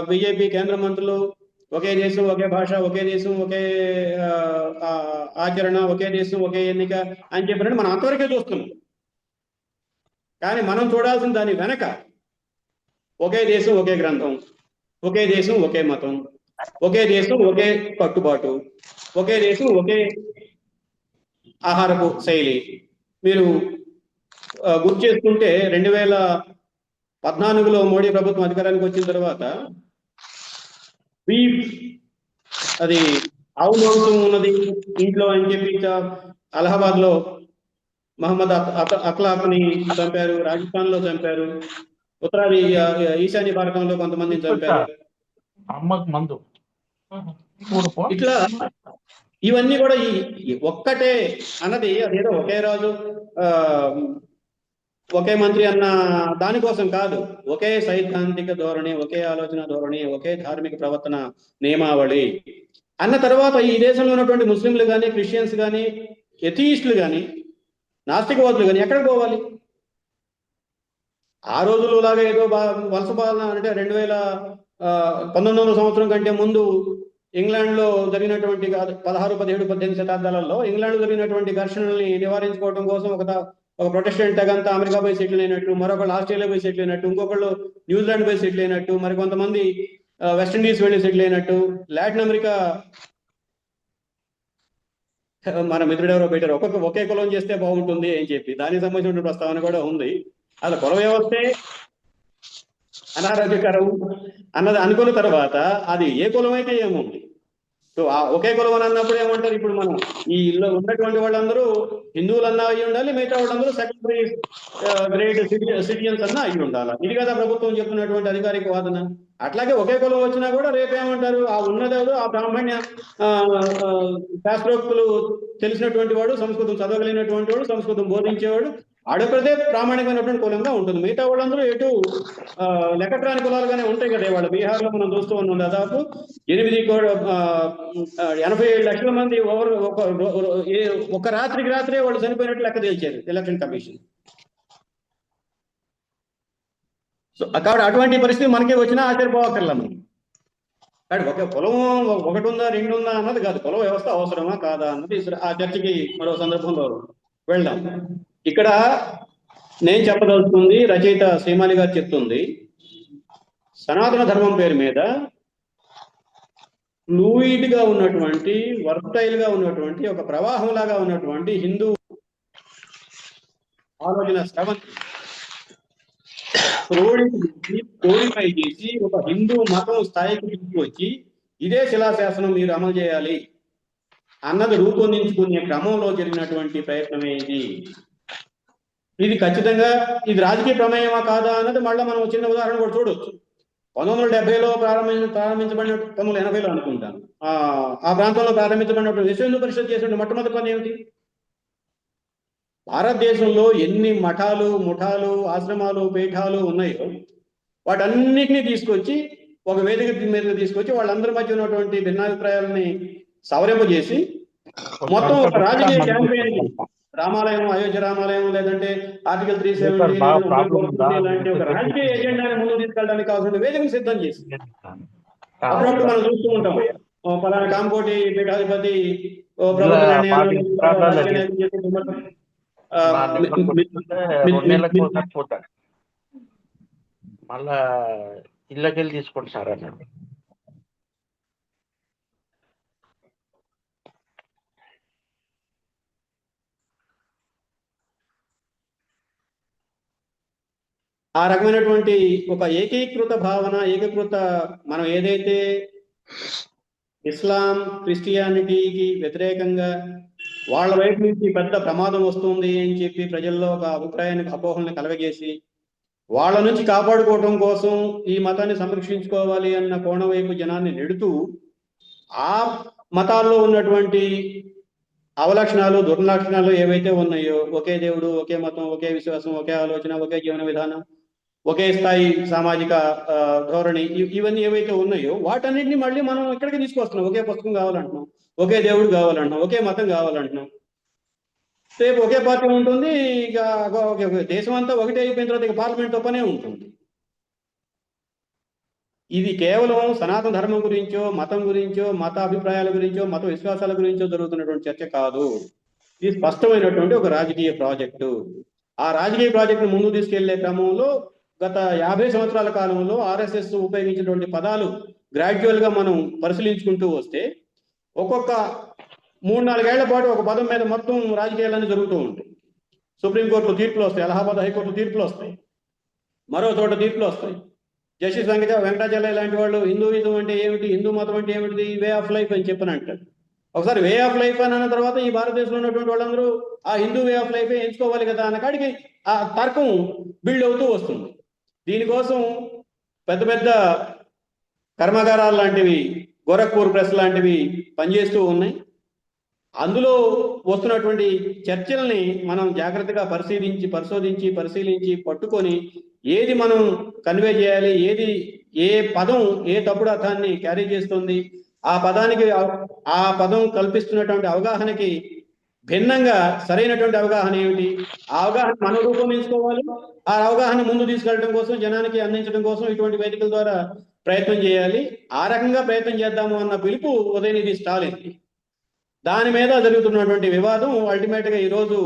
బీజేపీ కేంద్ర మంత్రులు ఒకే దేశం, ఒకే భాష, ఒకే దేశం, ఒకే ఆచరణ, ఒకే దేశం, ఒకే ఎన్నిక అని చెప్పినట్టు మనం అంతవరకే చూస్తున్నాం. కానీ మనం చూడాల్సిన దాని వెనక ఒకే దేశం, ఒకే గ్రంథం, ఒకే దేశం, ఒకే మతం, ఒకే దేశం, ఒకే కట్టుబాటు, ఒకే దేశం, ఒకే ఆహారపు శైలి. మీరు గుర్తు చేసుకుంటే 2014లో మోడీ ప్రభుత్వం అధికారానికి వచ్చిన తర్వాత బీఫ్, అది ఆవు మాంసం ఉన్నది ఇంట్లో అని చెప్పి అలహాబాద్ లో మహమ్మద్ అఖ్లాక్ని చంపారు, రాజస్థాన్ లో చంపారు, ఉత్తరాది ఈశాన్య భారతంలో కొంతమందిని చంపారు. ఇట్లా ఇవన్నీ కూడా ఈ ఒక్కటే అన్నది, అదేదో ఒకే రాజు ఒకే మంత్రి అన్న దానికోసం కాదు. ఒకే సైద్ధాంతిక ధోరణి, ఒకే ఆలోచన ధోరణి, ఒకే ధార్మిక ప్రవర్తన నియమావళి అన్న తర్వాత ఈ దేశంలో ఉన్నటువంటి ముస్లింలు కానీ, క్రిస్టియన్స్ కానీ, ఎథీయిస్టులు కానీ, నాస్తికవాదులు కానీ ఎక్కడికి పోవాలి? ఆ రోజుల్లో లాగా ఏదో వలస పాలన అంటే 1900 సంవత్సరం కంటే ముందు ఇంగ్లాండ్లో జరిగినటువంటి 16, 17, 18 శతాబ్దాలలో ఇంగ్లాండ్లో జరిగినటువంటి ఘర్షణల్ని నివారించుకోవడం కోసం ఒక ప్రొటెస్టెంట్ తెగంతా అమెరికా పోయి సెటిల్ అయినట్టు, మరొకళ్ళు ఆస్ట్రేలియా పోయి సెటిల్ అయినట్టు, ఇంకొకళ్ళు న్యూజిలాండ్ పోయి సెటిల్ అయినట్టు, మరి కొంతమంది వెస్టిండీస్ వెళ్ళి సెటిల్ అయినట్టు, లాటిన్ అమెరికా మన మిత్రుడు ఎవరో పెట్టారు ఒకే కులం చేస్తే బాగుంటుంది అని చెప్పి, దానికి సంబంధించిన ప్రస్తావన కూడా ఉంది. అసలు కుల వ్యవస్థే అనారోగ్యకరం అన్నది అనుకున్న తర్వాత అది ఏ కులం అయితే ఏముంది. సో ఆ ఒకే కులం అని అన్నప్పుడు ఏమంటారు, ఇప్పుడు మనం ఈ ఇల్లు ఉన్నటువంటి వాళ్ళందరూ హిందువులన్నా అయి ఉండాలి, మిగతా వాళ్ళందరూ సెకండరీ గ్రేడ్ సిటిజన్స్ అన్నా అయి ఉండాలి. ఇది కదా ప్రభుత్వం చెప్తున్నటువంటి అధికారిక వాదన. అట్లాగే ఒకే కులం వచ్చినా కూడా రేపేమంటారు, ఆ ఉన్నదేవుడు ఆ బ్రాహ్మణ్య శాస్త్రోక్తులు తెలిసినటువంటి వాడు, సంస్కృతం చదవగలిగినటువంటి వాడు, సంస్కృతం బోధించేవాడు, అడొకదే ప్రామాణికమైనటువంటి కులంగా ఉంటుంది. మిగతా వాళ్ళందరూ ఎటు లెక్కట్రాని కులాలుగానే ఉంటాయి కదా. వాళ్ళ బీహార్లో మనం చూస్తూ ఉన్నాం, దాదాపు 87 లక్షల మంది ఒక రాత్రికి రాత్రే వాళ్ళు చనిపోయినట్టు లెక్క తేల్చారు ఎలక్షన్ కమిషన్. సో కాబట్టి అటువంటి పరిస్థితి మనకే వచ్చినా ఆశ్చర్యపోవక్కర్లా మనం. కాబట్టి ఒక కులం ఒకటి ఉందా రెండు ఉందా అన్నది కాదు, కుల వ్యవస్థ అవసరమా కాదా అన్నది ఆ చర్చకి మరో సందర్భంలో వెళ్దాం. ఇక్కడ నేను చెప్పదలుచుకుంది, రచయిత శ్రీమాలి గారు చెప్తుంది, సనాతన ధర్మం పేరు మీద ఫ్లూయిడ్ గా ఉన్నటువంటి, వర్టైల్ గా ఉన్నటువంటి, ఒక ప్రవాహం లాగా ఉన్నటువంటి హిందూ ఆలోచన శ్రవణ్ క్రోడీఫై చేసి ఒక హిందూ మతం స్థాయికి తీసుకువచ్చి ఇదే శిలాశాసనం మీరు అమలు చేయాలి అన్నది రూపొందించుకునే క్రమంలో జరిగినటువంటి ప్రయత్నమే ఇది. ఇది ఖచ్చితంగా ఇది రాజకీయ ప్రమేయమా కాదా అన్నది మళ్ళీ మనం చిన్న ఉదాహరణ కూడా చూడవచ్చు. 1970లో ప్రారంభించబడిన 1980లో అనుకుంటాను ఆ ప్రాంతంలో ప్రారంభించబడినప్పుడు విశ్వ హిందూ పరిషత్ చేసిన మొట్టమొదటి పని ఏమిటి? భారతదేశంలో ఎన్ని మఠాలు, ముఠాలు, ఆశ్రమాలు, పీఠాలు ఉన్నాయో వాటన్నిటినీ తీసుకొచ్చి ఒక వేదిక మీద తీసుకొచ్చి వాళ్ళందరి మధ్య ఉన్నటువంటి భిన్నాభిప్రాయాలని సవరింపజేసి మొత్తం ఒక రాజకీయ క్యాంపెయిన్, రామాలయం, అయోధ్య రామాలయం, లేదంటే ఆర్టికల్ 370 లాంటి ఒక రాజకీయ ఎజెండాని ముందుకు తీసుకెళ్ళడానికి కావాల్సిన వేదికను సిద్ధం చేసి అప్పుడప్పుడు మనం చూస్తూ ఉంటాం, పలానా కాంకోటి పీఠాధిపతి మళ్ళా ఇళ్ళకెళ్ళి తీసుకోండి సార్ అన్నాడు. ఆ రకమైనటువంటి ఒక ఏకీకృత భావన, మనం ఏదైతే ఇస్లాం, క్రిస్టియానిటీకి వ్యతిరేకంగా వాళ్ళ వైపు నుంచి పెద్ద ప్రమాదం వస్తుంది అని చెప్పి ప్రజల్లో ఒక అభిప్రాయాన్ని, అపోహల్ని కలగజేసి వాళ్ళ నుంచి కాపాడుకోవటం కోసం ఈ మతాన్ని సంరక్షించుకోవాలి అన్న కోణం వైపు జనాన్ని నెడుతూ ఆ మతాల్లో ఉన్నటువంటి అవలక్షణాలు, దుర్లక్షణాలు ఏవైతే ఉన్నాయో, ఒకే దేవుడు, ఒకే మతం, ఒకే విశ్వాసం, ఒకే ఆలోచన, ఒకే జీవన విధానం, ఒకే స్థాయి సామాజిక ధోరణి, ఇవన్నీ ఏవైతే ఉన్నాయో వాటన్నింటినీ మళ్ళీ మనం ఇక్కడికి తీసుకొస్తున్నాం. ఒకే పుస్తకం కావాలంటున్నాం, ఒకే దేవుడు కావాలంటున్నాం, ఒకే మతం కావాలంటున్నాం. రేపు ఒకే పార్టీ ఉంటుంది, ఇక దేశం అంతా ఒకటే అయిపోయిన తర్వాత ఇక పార్లమెంట్తో పనే ఉంటుంది. ఇది కేవలం సనాతన ధర్మం గురించో, మతం గురించో, మత అభిప్రాయాల గురించో, మత విశ్వాసాల గురించో జరుగుతున్నటువంటి చర్చ కాదు. ఇది స్పష్టమైనటువంటి ఒక రాజకీయ ప్రాజెక్టు. ఆ రాజకీయ ప్రాజెక్టును ముందుకు తీసుకెళ్లే క్రమంలో గత 50 సంవత్సరాల కాలంలో ఆర్ఎస్ఎస్ ఉపయోగించినటువంటి పదాలు గ్రాడ్యువల్ గా మనం పరిశీలించుకుంటూ వస్తే ఒక్కొక్క 3-4 ఏళ్ల పాటు ఒక పదం మీద మొత్తం రాజకీయాలన్నీ జరుగుతూ ఉంటాయి. సుప్రీంకోర్టులో తీర్పులు వస్తాయి, అలహాబాద్ హైకోర్టులో తీర్పులు వస్తాయి, మరో చోట తీర్పులు వస్తాయి. జస్టిస్ వెంకటాచలయ్య లాంటి వాళ్ళు హిందూయిజం అంటే ఏమిటి, హిందూ మతం అంటే ఏమిటి, వే ఆఫ్ లైఫ్ అని చెప్పని అంటారు. ఒకసారి వే ఆఫ్ లైఫ్ అని అన్న తర్వాత ఈ భారతదేశంలో ఉన్నటువంటి వాళ్ళందరూ ఆ హిందూ వే ఆఫ్ లైఫ్ ఎంచుకోవాలి కదా అన్న కాడికి ఆ తర్కం బిల్డ్ అవుతూ వస్తుంది. దీనికోసం పెద్ద పెద్ద కర్మాగారాలు లాంటివి, గోరఖ్పూర్ ప్రెస్ లాంటివి పనిచేస్తూ ఉన్నాయి. అందులో వస్తున్నటువంటి చర్చల్ని మనం జాగ్రత్తగా పరిశీలించి పట్టుకొని ఏది మనం కన్వే చేయాలి, ఏ పదం ఏ తప్పుడు అర్థాన్ని క్యారీ చేస్తుంది, ఆ పదం కల్పిస్తున్నటువంటి అవగాహనకి భిన్నంగా సరైనటువంటి అవగాహన ఏమిటి, ఆ అవగాహన మనం రూపొందించుకోవాలి. ఆ అవగాహన ముందు తీసుకెళ్ళడం కోసం, జనానికి అందించడం కోసం ఇటువంటి వేదికల ద్వారా ప్రయత్నం చేయాలి. ఆ రకంగా ప్రయత్నం చేద్దాము అన్న పిలుపు ఉదయనిధి స్టాలిన్. దాని మీద జరుగుతున్నటువంటి వివాదం అల్టిమేట్ గా ఈరోజు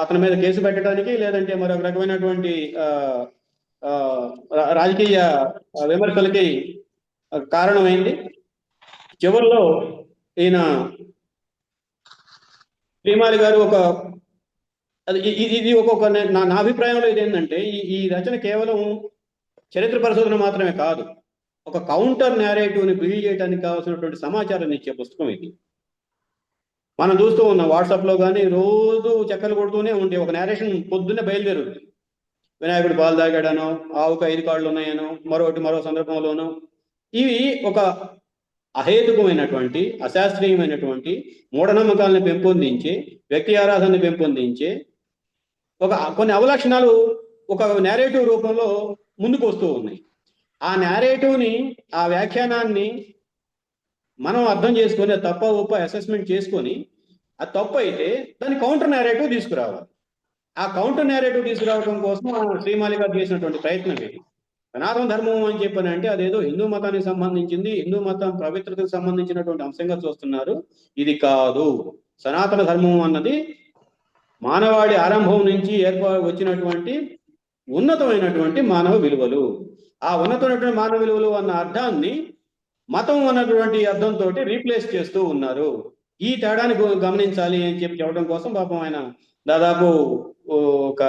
అతని మీద కేసు పెట్టడానికి లేదంటే మరొక రకమైనటువంటి రాజకీయ విమర్శలకి కారణమైంది. చివరిలో ఈయన శ్రీమాలి గారు ఇది ఒక్కొక్క నా అభిప్రాయంలో ఇది ఏంటంటే ఈ రచన కేవలం చరిత్ర పరిశోధన మాత్రమే కాదు, ఒక కౌంటర్ నేరేటివ్ని బిల్డ్ చేయడానికి కావాల్సినటువంటి సమాచారం ఇచ్చే పుస్తకం ఇది. మనం చూస్తూ ఉన్నాం వాట్సాప్లో కానీ రోజు చక్కలు కొడుతూనే ఉంటే ఒక నేరేషన్ పొద్దున్నే బయలుదేరుతుంది. వినాయకుడు పాలు తాగాడనో, ఆవుకు 5 కాళ్ళు ఉన్నాయనో, మరో సందర్భంలోనో. ఇవి ఒక అహేతుకమైనటువంటి అశాస్త్రీయమైనటువంటి మూఢనమ్మకాలను పెంపొందించే, వ్యక్తి ఆరాధనని పెంపొందించే కొన్ని అవలక్షణాలు ఒక నేరేటివ్ రూపంలో ముందుకు వస్తూ ఉన్నాయి. ఆ నేరేటివ్ని, ఆ వ్యాఖ్యానాన్ని మనం అర్థం చేసుకొని తప్ప ఒప్ప అసెస్మెంట్ చేసుకొని, అది తప్పు అయితే దాన్ని కౌంటర్ నేరేటివ్ తీసుకురావాలి. ఆ కౌంటర్ నేరేటివ్ తీసుకురావడం కోసం శ్రీమాలి గారు చేసినటువంటి ప్రయత్నం ఇది. సనాతన ధర్మం అని చెప్పానంటే అదేదో హిందూ మతానికి సంబంధించింది, హిందూ మతం పవిత్రతకు సంబంధించినటువంటి అంశంగా చూస్తున్నారు. ఇది కాదు. సనాతన ధర్మం అన్నది మానవాళి ఆరంభం నుంచి వచ్చినటువంటి ఉన్నతమైనటువంటి మానవ విలువలు. ఆ ఉన్నతమైనటువంటి మానవ విలువలు అన్న అర్థాన్ని మతం అన్నటువంటి అర్థంతో రీప్లేస్ చేస్తూ ఉన్నారు. ఈ తేడాన్ని గమనించాలి అని చెప్పడం కోసం పాపం ఆయన దాదాపు ఒక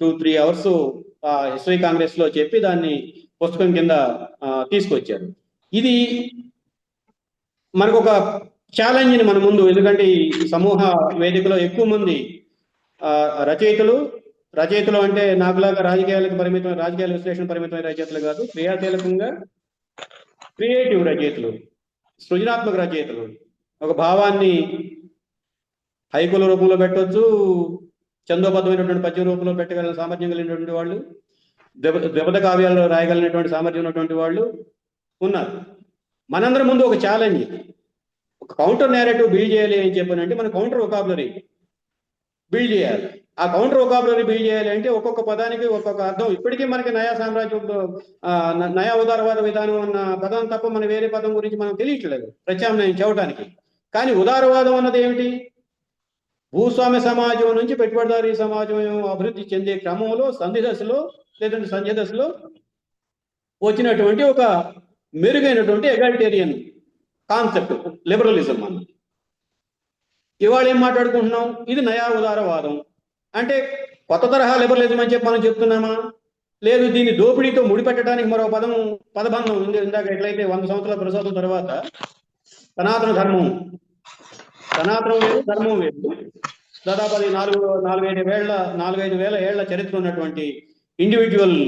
2-3 అవర్స్ హిస్టరీ కాంగ్రెస్ లో చెప్పి దాన్ని పుస్తకం కింద తీసుకొచ్చారు. ఇది మనకు ఒక ఛాలెంజ్ని మన ముందు, ఎందుకంటే ఈ సమూహ వేదికలో ఎక్కువ మంది రచయితలు అంటే నాకులాగా రాజకీయాల విశ్లేషణ పరిమితమైన రచయితలు కాదు, క్రియాశీలకంగా క్రియేటివ్ రచయితలు, సృజనాత్మక రచయితలు. ఒక భావాన్ని హైకుల రూపంలో పెట్టవచ్చు, చందోబద్ధమైనటువంటి పద్య రూపంలో పెట్టగలిగిన సామర్థ్యం కలిగినటువంటి వాళ్ళు, ద్విపద కావ్యాల్లో రాయగలిగినటువంటి సామర్థ్యం ఉన్నటువంటి వాళ్ళు ఉన్నారు. మనందరి ముందు ఒక ఛాలెంజ్, ఒక కౌంటర్ నేరేటివ్ బిల్డ్ చేయాలి అని చెప్పానంటే మనం కౌంటర్ వొకాబులరీ బిల్డ్ చేయాలి. ఆ కౌంటర్ వొకాబులరీ బిల్డ్ చేయాలి అంటే ఒక్కొక్క పదానికి ఒక్కొక్క అర్థం. ఇప్పటికీ మనకి నయా సామ్రాజ్యంలో నయా ఉదారవాద విధానం అన్న పదం తప్ప మన వేరే పదం గురించి మనం తెలియట్లేదు ప్రత్యామ్నాయం చేయడానికి. కానీ ఉదారవాదం అన్నది ఏమిటి? భూస్వామ్య సమాజం నుంచి పెట్టుబడిదారీ సమాజం అభివృద్ధి చెందే క్రమంలో సంధి దశలో లేదంటే సంధ్య దశలో వచ్చినటువంటి ఒక మెరుగైనటువంటి ఎగాలిటేరియన్ కాన్సెప్ట్ లిబరలిజం అన్నది. ఇవాళ ఏం మాట్లాడుకుంటున్నాం? ఇది నయా ఉదారవాదం అంటే కొత్త తరహా లిబరలిజం అని చెప్పి మనం చెప్తున్నామా? లేదు, దీన్ని దోపిడీతో ముడిపెట్టడానికి మరో పదబంధం ఉంది. ఇందాక ఎట్లయితే 100 సంవత్సరాల ప్రసాదం తర్వాత సనాతన ధర్మం వేరు, ధర్మం వేరు. దాదాపు అది 4-5 వేల ఏళ్ల చరిత్ర ఉన్నటువంటి ఇండివిజువల్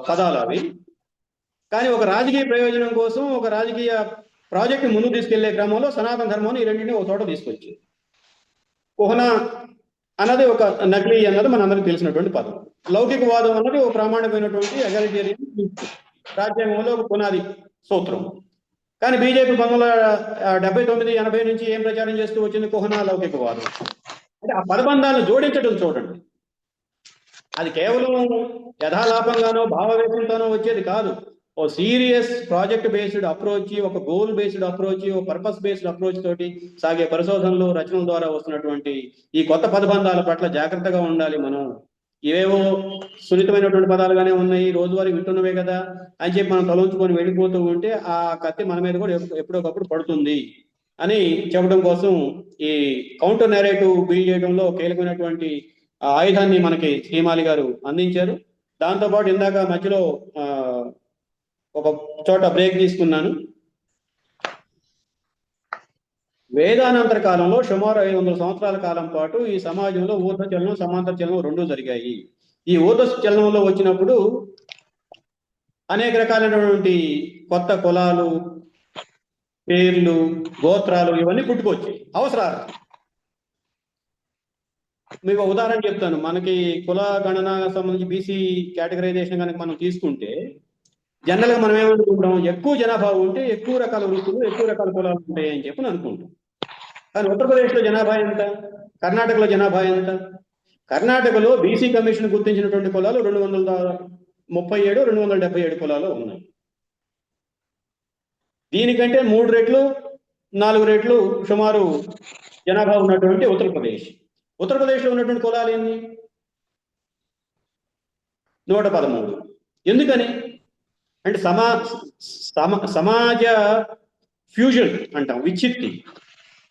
పదాలు అవి. కానీ ఒక రాజకీయ ప్రయోజనం కోసం, ఒక రాజకీయ ప్రాజెక్ట్ ముందుకు తీసుకెళ్లే క్రమంలో సనాతన ధర్మాన్ని ఈ రెండింటినీ ఒక చోట తీసుకొచ్చి కుహన అన్నది ఒక నకిలీ అన్నది మనందరికీ తెలిసినటువంటి పదం. లౌకికవాదం అన్నది ఒక ప్రామాణికమైనటువంటి ఎగాలిటేరియన్ రాజ్యాంగంలో ఒక పునాది సూత్రం. కానీ బీజేపీ 1979-80 నుంచి ఏం ప్రచారం చేస్తూ వచ్చింది? కుహన లౌకికవాదం. అంటే ఆ పదబంధాలను జోడించడం చూడండి. అది కేవలం యథాలాపంగానో భావవేశంతోనో వచ్చేది కాదు. ఓ సీరియస్ ప్రాజెక్ట్ బేస్డ్ అప్రోచ్, ఒక గోల్ బేస్డ్ అప్రోచ్, ఒక పర్పస్ బేస్డ్ అప్రోచ్ తోటి సాగే పరిశోధనలు, రచనల ద్వారా వస్తున్నటువంటి ఈ కొత్త పదబంధాల పట్ల జాగ్రత్తగా ఉండాలి మనం. ఇవేవో సున్నితమైనటువంటి పదాలుగానే ఉన్నాయి, రోజువారీ వింటున్నవే కదా అని చెప్పి మనం తలంచుకొని వెళ్ళిపోతూ ఉంటే ఆ కత్తి మన మీద కూడా ఎప్పుడొకప్పుడు పడుతుంది అని చెప్పడం కోసం ఈ కౌంటర్ నేరేటివ్ బిల్డ్ చేయడంలో కీలకమైనటువంటి ఆయుధాన్ని మనకి శ్రీమాలి గారు అందించారు. దాంతోపాటు ఇందాక మధ్యలో ఒక చోట బ్రేక్ తీసుకున్నాను. వేదానంతర కాలంలో సుమారు 500 సంవత్సరాల కాలం పాటు ఈ సమాజంలో ఊర్ధ చలనం, సమాంతర చలనం రెండూ జరిగాయి. ఈ ఊర్ధ చలనంలో వచ్చినప్పుడు అనేక రకాలైనటువంటి కొత్త కులాలు, పేర్లు, గోత్రాలు ఇవన్నీ పుట్టుకొచ్చాయి అవసరాలు. మీకు ఉదాహరణ చెప్తాను. మనకి కుల గణన సంబంధించి బీసీ కేటగరైజేషన్ కనుక మనం తీసుకుంటే జనరల్గా మనం ఏమనుకుంటాం? ఎక్కువ జనాభా ఉంటే ఎక్కువ రకాల వృత్తులు, ఎక్కువ రకాల కులాలు ఉంటాయి అని చెప్పి అనుకుంటాం. కానీ ఉత్తరప్రదేశ్లో జనాభా ఎంత? కర్ణాటకలో జనాభా ఎంత? కర్ణాటకలో బీసీ కమిషన్ గుర్తించినటువంటి కులాలు 237, 277 కులాలు ఉన్నాయి. దీనికంటే 3 రెట్లు 4 రెట్లు సుమారు జనాభా ఉన్నటువంటి ఉత్తరప్రదేశ్. ఉత్తరప్రదేశ్లో ఉన్నటువంటి కులాలు ఏంది? 113. ఎందుకని అంటే సమాజ ఫ్యూజన్ అంటాం, విచ్చిత్తి.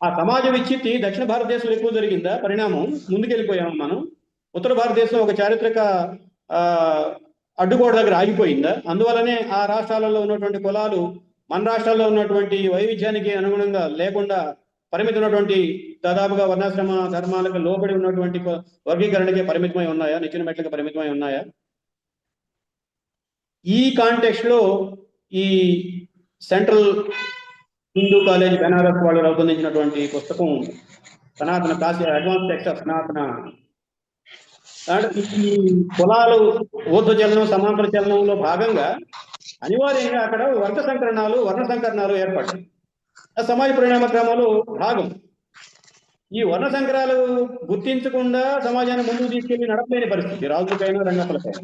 ఆ సమాజ విచ్చిత్తి దక్షిణ భారతదేశంలో ఎక్కువ జరిగిందా పరిణామం? ముందుకెళ్ళిపోయాము మనం. ఉత్తర భారతదేశం ఒక చారిత్రక అడ్డుగోడ దగ్గర ఆగిపోయిందా? అందువలనే ఆ రాష్ట్రాలలో ఉన్నటువంటి కులాలు మన రాష్ట్రాల్లో ఉన్నటువంటి వైవిధ్యానికి అనుగుణంగా లేకుండా పరిమితి ఉన్నటువంటి దాదాపుగా వర్ణాశ్రమ ధర్మాలకు లోబడి ఉన్నటువంటి వర్గీకరణకే పరిమితమై ఉన్నాయా? నిచ్చెన మెట్లకు పరిమితమై ఉన్నాయా? ఈ కాంటెక్స్ట్ లో ఈ సెంట్రల్ హిందూ కాలేజ్ బెనారస్ వాళ్ళు రూపొందించినటువంటి పుస్తకం సనాతన కాశీ అడ్వాన్స్ టెక్స్ట్ ఆఫ్ సనాతన, ఈ కులాలు ఊర్ధ్వ చలనం సమాంతర చలనంలో భాగంగా అనివార్యంగా అక్కడ వర్ణ సంకరణాలు ఏర్పడ్డాయి. సమాజ పరిణామ క్రమంలో భాగం. ఈ వర్ణ సంకరాలు గుర్తించకుండా సమాజాన్ని ముందుకు తీసుకెళ్లి నడపలేని పరిస్థితి రాజులకైనా రంగప్పలకైనా.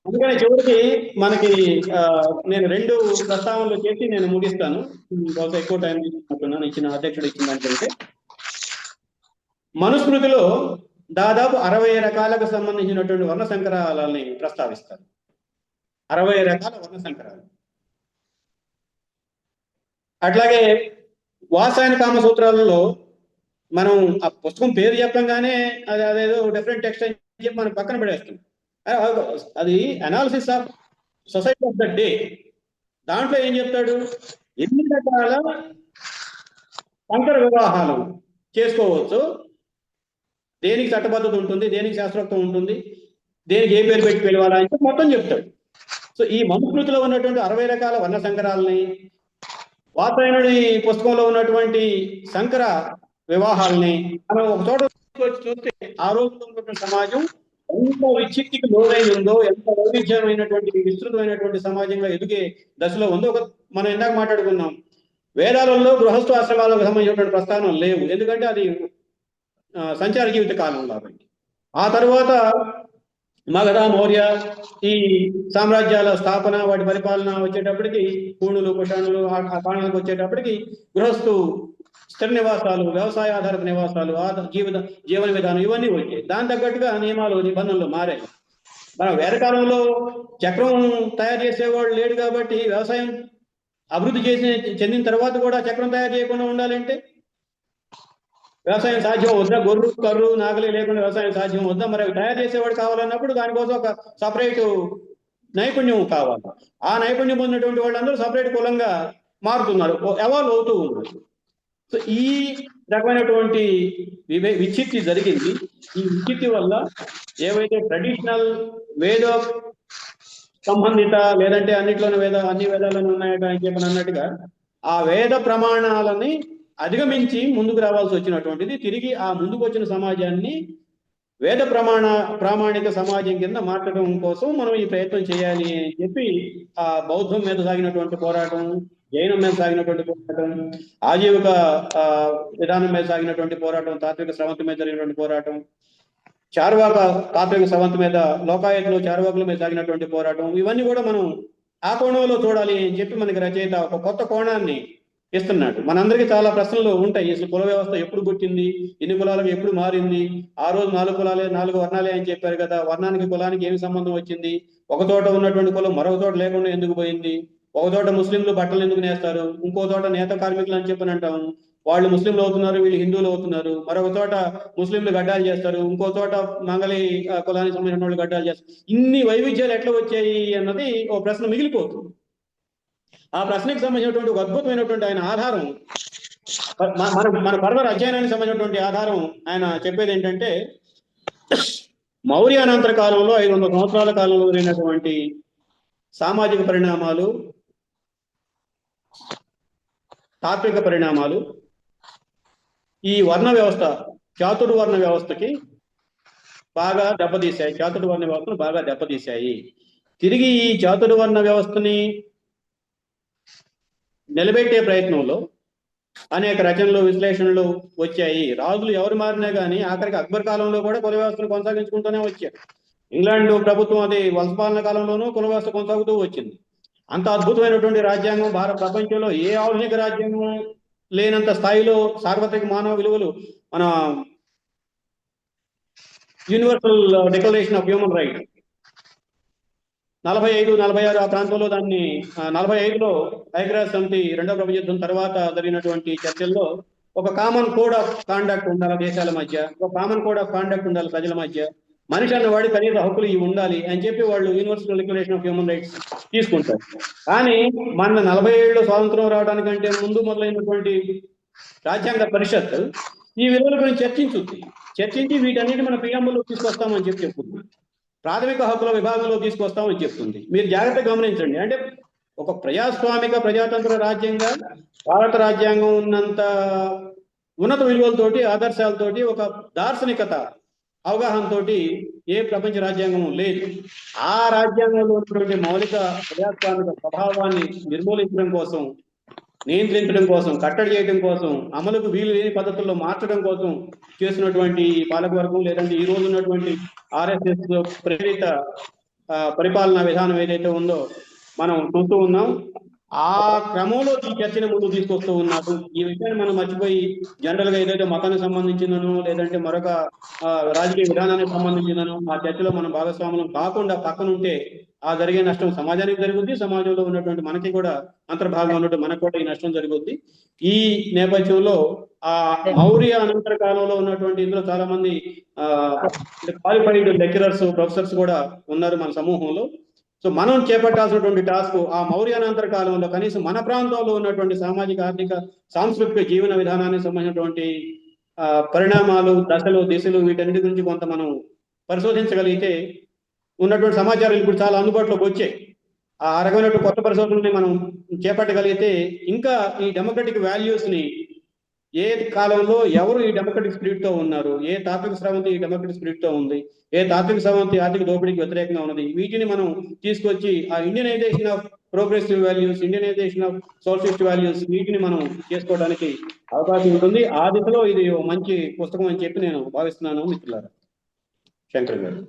అందుకని చివరికి మనకి నేను 2 ప్రస్తావనలు చేసి నేను ముగిస్తాను. బహుశా ఎక్కువ టైం తీసుకుంటున్నాను ఇచ్చిన అధ్యక్షుడు ఇచ్చిన దానికంటే. మనుస్మృతిలో దాదాపు 60 రకాలకు సంబంధించినటువంటి వర్ణ సంకరాలని ప్రస్తావిస్తారు. 60 రకాల వర్ణ సంకరాలు. అట్లాగే వాసాయన కామ సూత్రాలలో మనం ఆ పుస్తకం పేరు చెప్పంగానే అదేదో డిఫరెంట్ టెక్స్ట్ అని చెప్పి మనం పక్కన పడేస్తాం. అది analysis of society of the day. దాంట్లో ఏం చెప్తాడు? ఎన్ని రకాల సంకర వివాహాలు చేసుకోవచ్చు, దేనికి చట్టబద్ధత ఉంటుంది, దేనికి శాస్త్రోక్తం ఉంటుంది, దేనికి ఏ పేరు పెట్టి పిలవాలా అని మొత్తం చెప్తాడు. సో ఈ మనుస్మృతిలో ఉన్నటువంటి 60 రకాల వర్ణ సంకరాలని, వాతాయనుడి పుస్తకంలో ఉన్నటువంటి సంకర వివాహాలని మనం ఒక చోట చూస్తే ఆ రోజుల్లో ఉన్నటువంటి సమాజం ఎంత విచ్చిత్తికి లోనై ఉందో, ఎంత వైవిధ్యమైనటువంటి విస్తృతమైనటువంటి సమాజంగా ఎదిగే దశలో ఉందో. మనం ఇందాక మాట్లాడుకున్నాం, వేదాలలో గృహస్థు ఆశ్రమాలకు సంబంధించినటువంటి ప్రస్థానం లేవు, ఎందుకంటే అది సంచార జీవిత కాలం కాబట్టి. ఆ తర్వాత మగధ, మౌర్య ఈ సామ్రాజ్యాల స్థాపన, వాటి పరిపాలన వచ్చేటప్పటికి కూణులు, కుషాణులు ఆ కాణాలకు వచ్చేటప్పటికి గృహస్థు స్థిర నివాసాలు, వ్యవసాయ ఆధారిత నివాసాలు, జీవన విధానం ఇవన్నీ వచ్చాయి. దాని తగ్గట్టుగా నియమాలు, నిబంధనలు మారాయి. మన వేదకాలంలో చక్రం తయారు చేసేవాడు లేడు కాబట్టి వ్యవసాయం అభివృద్ధి చెందిన తర్వాత కూడా చక్రం తయారు చేయకుండా ఉండాలంటే వ్యవసాయం సాధ్యం వద్దా? గొర్రు, కర్రు, నాగలి లేకుండా వ్యవసాయం సాధ్యం వద్దా? మరి అవి తయారు చేసేవాడు కావాలన్నప్పుడు దానికోసం ఒక సపరేట్ నైపుణ్యం కావాలి. ఆ నైపుణ్యం పొందినటువంటి వాళ్ళందరూ సపరేట్ కులంగా మారుతున్నారు, ఎవాల్వ్ అవుతూ ఉన్నారు. సో ఈ రకమైనటువంటి విచ్చిత్తి జరిగింది. ఈ విచ్చిత్తి వల్ల ఏవైతే ట్రెడిషనల్ వేద సంబంధిత, లేదంటే అన్ని వేదాలను ఉన్నాయట అని చెప్పని అన్నట్టుగా ఆ వేద ప్రమాణాలని అధిగమించి ముందుకు రావాల్సి వచ్చినటువంటిది. తిరిగి ఆ ముందుకు వచ్చిన సమాజాన్ని వేద ప్రామాణిక సమాజం కింద మార్చడం కోసం మనం ఈ ప్రయత్నం చేయాలి అని చెప్పి ఆ బౌద్ధం మీద సాగినటువంటి పోరాటం, జైనం మీద సాగినటువంటి పోరాటం, ఆజీవిక విధానం మీద సాగినటువంటి పోరాటం, తాత్విక స్రవంతి మీద జరిగినటువంటి పోరాటం, చార్వాక తాత్విక స్రవంతి మీద, లోకాయతలో చార్వాకుల మీద సాగినటువంటి పోరాటం, ఇవన్నీ కూడా మనం ఆ కోణంలో చూడాలి అని చెప్పి మనకి రచయిత ఒక కొత్త కోణాన్ని ఇస్తున్నాడు. మనందరికీ చాలా ప్రశ్నలు ఉంటాయి. అసలు కుల వ్యవస్థ ఎప్పుడు పుట్టింది, ఎన్ని కులాలకు ఎప్పుడు మారింది, ఆ రోజు 4 కులాలే 4 వర్ణాలే అని చెప్పారు కదా, వర్ణానికి కులానికి ఏమి సంబంధం వచ్చింది, ఒక చోట ఉన్నటువంటి కులం మరొక చోట లేకుండా ఎందుకు పోయింది, ఒక చోట ముస్లింలు బట్టలు ఎందుకు నేస్తారు, ఇంకో చోట నేత కార్మికులు అని చెప్పని అంటాము, వాళ్ళు ముస్లింలు అవుతున్నారు, వీళ్ళు హిందువులు అవుతున్నారు, మరొక చోట ముస్లింలు గడ్డాలు చేస్తారు, ఇంకో చోట మంగళి కులానికి సంబంధించిన వాళ్ళు గడ్డాలు చేస్తారు. ఇన్ని వైవిధ్యాలు ఎట్లా వచ్చాయి అన్నది ఓ ప్రశ్న మిగిలిపోతుంది. ఆ ప్రశ్నకు సంబంధించినటువంటి ఒక అద్భుతమైనటువంటి ఆయన ఆధారం, మన పర్వర్ అధ్యయనానికి సంబంధించినటువంటి ఆధారం ఆయన చెప్పేది ఏంటంటే, మౌర్య అనంతర కాలంలో 500 సంవత్సరాల కాలంలో జరిగినటువంటి సామాజిక పరిణామాలు, తాత్విక పరిణామాలు ఈ వర్ణ వ్యవస్థ, చాతుర్వర్ణ వ్యవస్థకి బాగా దెబ్బతీశాయి. చాతుర్వర్ణ వ్యవస్థను బాగా దెబ్బతీశాయి. తిరిగి ఈ చాతుర్వర్ణ వ్యవస్థని నిలబెట్టే ప్రయత్నంలో అనేక రచనలు, విశ్లేషణలు వచ్చాయి. రాజులు ఎవరు మారినా కానీ ఆఖరికి అక్బర్ కాలంలో కూడా కుల వ్యవస్థను కొనసాగించుకుంటూనే వచ్చారు. ఇంగ్లాండ్ ప్రభుత్వం అది వలసపాలన కాలంలోనూ కుల వ్యవస్థ కొనసాగుతూ వచ్చింది. అంత అద్భుతమైనటువంటి రాజ్యాంగం ప్రపంచంలో ఏ ఆధునిక రాజ్యాంగం లేనంత స్థాయిలో సార్వత్రిక మానవ విలువలు మన universal declaration of human rights 45, 46 ఆ ప్రాంతంలో దాన్ని 45లో ఐక్యరాజ్య సమితి రెండవ ప్రపంచ యుద్ధం తర్వాత జరిగినటువంటి చర్చల్లో ఒక కామన్ కోడ్ ఆఫ్ కాండక్ట్ ఉండాలి దేశాల మధ్య, ఒక కామన్ కోడ్ ఆఫ్ కాండక్ట్ ఉండాలి ప్రజల మధ్య, మనిషి అన్నవాడి కనీస హక్కులు ఇవి ఉండాలి అని చెప్పి వాళ్ళు universal declaration of human rights తీసుకుంటారు. కానీ మన 47లో స్వాతంత్రం రావడానికంటే ముందు మొదలైనటువంటి రాజ్యాంగ పరిషత్ ఈ విలువల గురించి చర్చించి వీటన్నిటి మన ప్రియంబుల్లో తీసుకొస్తామని చెప్తుంది. ప్రాథమిక హక్కుల విభాగంలో తీసుకొస్తామని చెప్తుంది. మీరు జాగ్రత్తగా గమనించండి. అంటే ఒక ప్రజాస్వామిక ప్రజాతంత్ర రాజ్యంగా భారత రాజ్యాంగం ఉన్నంత ఉన్నత విలువలతోటి ఆదర్శాలతోటి ఒక దార్శనికత అవగాహనతోటి ఏ ప్రపంచ రాజ్యాంగం లేదు. ఆ రాజ్యాంగంలో ఉన్నటువంటి మౌలిక ప్రజాస్వామిక స్వభావాన్ని నిర్మూలించడం కోసం, నియంత్రించడం కోసం, కట్టడి చేయడం కోసం, అమలుకు వీలు లేని పద్ధతుల్లో మార్చడం కోసం చేసినటువంటి పాలకవర్గం లేదంటే ఈ రోజు ఉన్నటువంటి RSS ప్రేరిత పరిపాలనా విధానం ఏదైతే ఉందో మనం చూస్తూ ఉన్నాం. ఆ క్రమంలో ఈ చర్చను ముందుకు తీసుకొస్తూ ఉన్నారు. ఈ విషయాన్ని మనం మర్చిపోయి జనరల్ గా ఏదైతే మతానికి సంబంధించిందనో లేదంటే మరొక రాజకీయ విధానానికి సంబంధించిందనో ఆ చర్చలో మనం భాగస్వాములం కాకుండా పక్కనుంటే ఆ జరిగే నష్టం సమాజానికి జరుగుద్ది, సమాజంలో ఉన్నటువంటి మనకి కూడా అంతర్భాగంగా ఉన్నట్టు మనకు కూడా ఈ నష్టం జరుగుద్ది. ఈ నేపథ్యంలో ఆ మౌర్య అనంతర కాలంలో ఉన్నటువంటి ఇందులో చాలా మంది క్వాలిఫైడ్ లెక్చరర్స్, ప్రొఫెసర్స్ కూడా ఉన్నారు మన సమూహంలో. సో మనం చేపట్టాల్సినటువంటి టాస్క్ ఆ మౌర్యానంతర కాలంలో కనీసం మన ప్రాంతంలో ఉన్నటువంటి సామాజిక, ఆర్థిక, సాంస్కృతిక జీవన విధానానికి సంబంధించినటువంటి పరిణామాలు, దశలు, దిశలు వీటన్నిటి గురించి కొంత మనం పరిశోధించగలిగితే ఉన్నటువంటి సమాచారం ఇప్పుడు చాలా అందుబాటులోకి వచ్చాయి. ఆ రకమైనటువంటి కొత్త పరిశోధనని మనం చేపట్టగలిగితే ఇంకా ఈ డెమోక్రటిక్ వాల్యూస్ ని ఏ కాలంలో ఎవరు ఈ డెమోక్రటిక్ స్పిరిట్ తో ఉన్నారు, ఏ తాత్విక స్రవంతి ఈ డెమోక్రటిక్ స్పిరిట్ తో ఉంది, ఏ తాత్విక స్రవంతి ఆర్థిక దోపిడీకి వ్యతిరేకంగా ఉన్నది, వీటిని మనం తీసుకొచ్చి ఆ Indianisation of progressive values, Indianisation of socialist values వీటిని మనం చేసుకోవడానికి అవకాశం ఉంటుంది. ఆ దిశలో ఇది మంచి పుస్తకం అని చెప్పి నేను భావిస్తున్నాను మిత్రులారా. శంకర్ గారు.